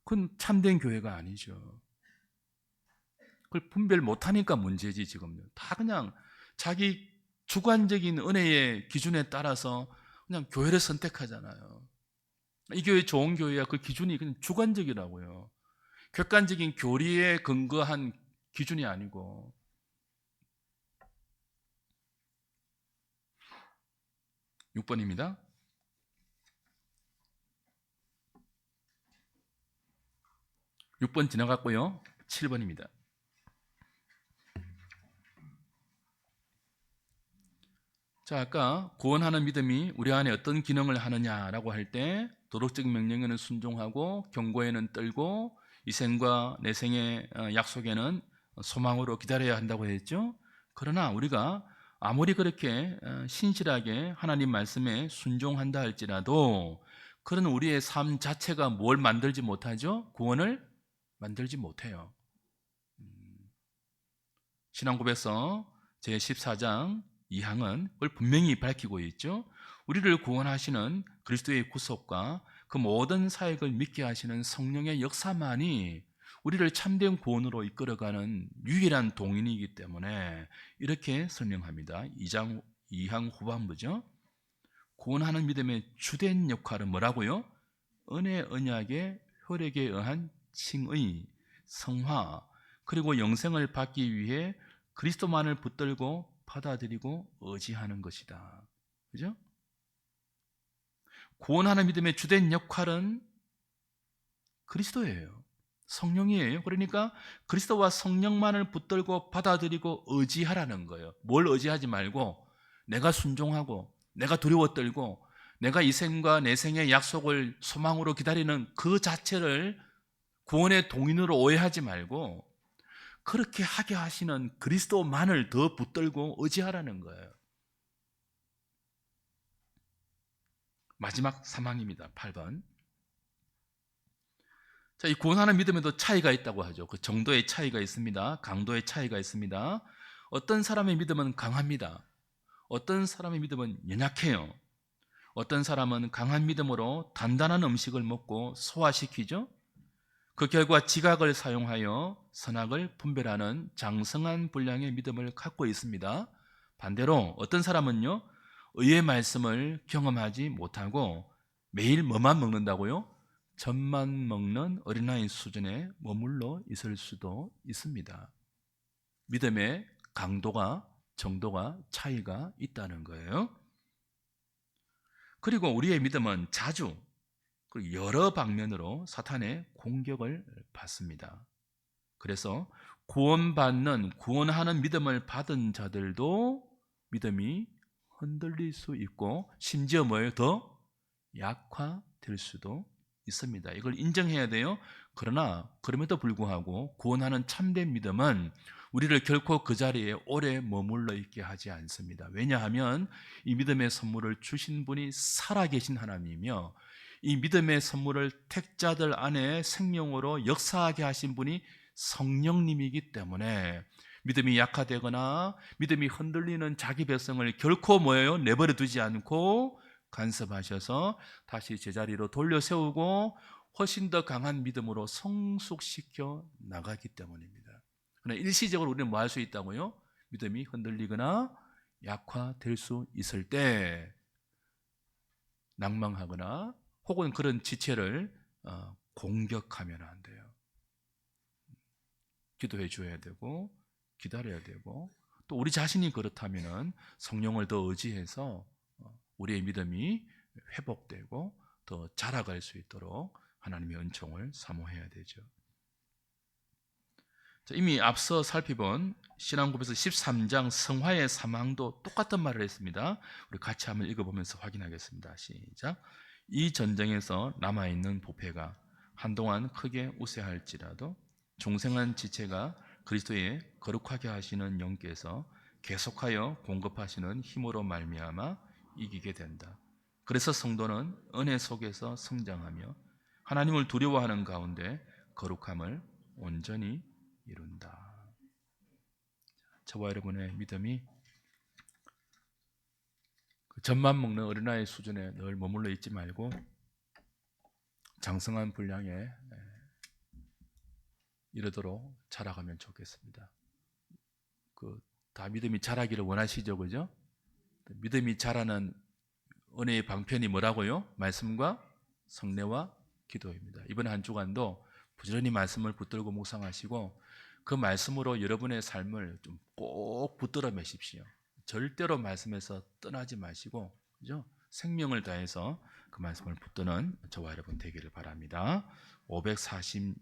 그건 참된 교회가 아니죠. 그걸 분별 못하니까 문제지. 지금 다 그냥 자기 주관적인 은혜의 기준에 따라서 그냥 교회를 선택하잖아요. 이 교회 좋은 교회야. 그 기준이 그냥 주관적이라고요. 객관적인 교리에 근거한 기준이 아니고. 6번입니다. 6번 지나갔고요. 7번입니다. 자, 아까 구원하는 믿음이 우리 안에 어떤 기능을 하느냐라고 할 때 도덕적 명령에는 순종하고 경고에는 떨고 이생과 내생의 약속에는 소망으로 기다려야 한다고 했죠. 그러나 우리가 아무리 그렇게 신실하게 하나님 말씀에 순종한다 할지라도 그런 우리의 삶 자체가 뭘 만들지 못하죠? 구원을 만들지 못해요. 신앙고백서 제14장 2항은 그걸 분명히 밝히고 있죠. 우리를 구원하시는 그리스도의 구속과 그 모든 사역을 믿게 하시는 성령의 역사만이 우리를 참된 구원으로 이끌어가는 유일한 동인이기 때문에 이렇게 설명합니다. 2항 후반부죠. 구원하는 믿음의 주된 역할은 뭐라고요? 은혜 언약의 효력에 의한 칭의, 성화, 그리고 영생을 받기 위해 그리스도만을 붙들고 받아들이고 의지하는 것이다. 그죠? 구원하는 믿음의 주된 역할은 그리스도예요. 성령이에요. 그러니까 그리스도와 성령만을 붙들고 받아들이고 의지하라는 거예요. 뭘 의지하지 말고 내가 순종하고 내가 두려워 떨고 내가 이 생과 내 생의 약속을 소망으로 기다리는 그 자체를 구원의 동인으로 오해하지 말고 그렇게 하게 하시는 그리스도만을 더 붙들고 의지하라는 거예요. 마지막 사망입니다. 8번. 자, 이 구원하는 믿음에도 차이가 있다고 하죠. 그 정도의 차이가 있습니다. 강도의 차이가 있습니다. 어떤 사람의 믿음은 강합니다. 어떤 사람의 믿음은 연약해요. 어떤 사람은 강한 믿음으로 단단한 음식을 먹고 소화시키죠. 그 결과 지각을 사용하여 선악을 분별하는 장성한 분량의 믿음을 갖고 있습니다. 반대로 어떤 사람은요, 의의 말씀을 경험하지 못하고 매일 뭐만 먹는다고요? 젖만 먹는 어린아이 수준에 머물러 있을 수도 있습니다. 믿음의 강도가, 정도가 차이가 있다는 거예요. 그리고 우리의 믿음은 자주 여러 방면으로 사탄의 공격을 받습니다. 그래서 구원하는 믿음을 받은 자들도 믿음이 흔들릴 수 있고 심지어 뭐예요? 더 약화될 수도 있습니다. 이걸 인정해야 돼요. 그러나 그럼에도 불구하고 구원하는 참된 믿음은 우리를 결코 그 자리에 오래 머물러 있게 하지 않습니다. 왜냐하면 이 믿음의 선물을 주신 분이 살아계신 하나님이며 이 믿음의 선물을 택자들 안에 생명으로 역사하게 하신 분이 성령님이기 때문에 믿음이 약화되거나 믿음이 흔들리는 자기 백성을 결코 뭐예요? 내버려 두지 않고 간섭하셔서 다시 제자리로 돌려 세우고 훨씬 더 강한 믿음으로 성숙시켜 나가기 때문입니다. 그러나 일시적으로 우리는 뭐 할 수 있다고요? 믿음이 흔들리거나 약화될 수 있을 때 낭망하거나 혹은 그런 지체를 공격하면 안 돼요. 기도해 줘야 되고 기다려야 되고 또 우리 자신이 그렇다면은 성령을 더 의지해서 우리의 믿음이 회복되고 더 자라갈 수 있도록 하나님의 은총을 사모해야 되죠. 자, 이미 앞서 살펴본 신앙고백서 13장 성화의 사망도 똑같은 말을 했습니다. 우리 같이 한번 읽어보면서 확인하겠습니다. 시작. 이 전쟁에서 남아있는 부패가 한동안 크게 우세할지라도 중생한 지체가 그리스도의 거룩하게 하시는 영께서 계속하여 공급하시는 힘으로 말미암아 이기게 된다. 그래서 성도는 은혜 속에서 성장하며 하나님을 두려워하는 가운데 거룩함을 온전히 이룬다. 저와 여러분의 믿음이 젖만 먹는 어린아이 수준에 늘 머물러 있지 말고 장성한 분량에 이르도록 자라가면 좋겠습니다. 다 믿음이 자라기를 원하시죠, 그죠? 믿음이 자라는 은혜의 방편이 뭐라고요? 말씀과 성례와 기도입니다. 이번 한 주간도 부지런히 말씀을 붙들고 묵상하시고 그 말씀으로 여러분의 삶을 좀 꼭 붙들어 매십시오. 절대로 말씀에서 떠나지 마시고, 그죠? 생명을 다해서 그 말씀을 붙드는 저와 여러분 되기를 바랍니다. 540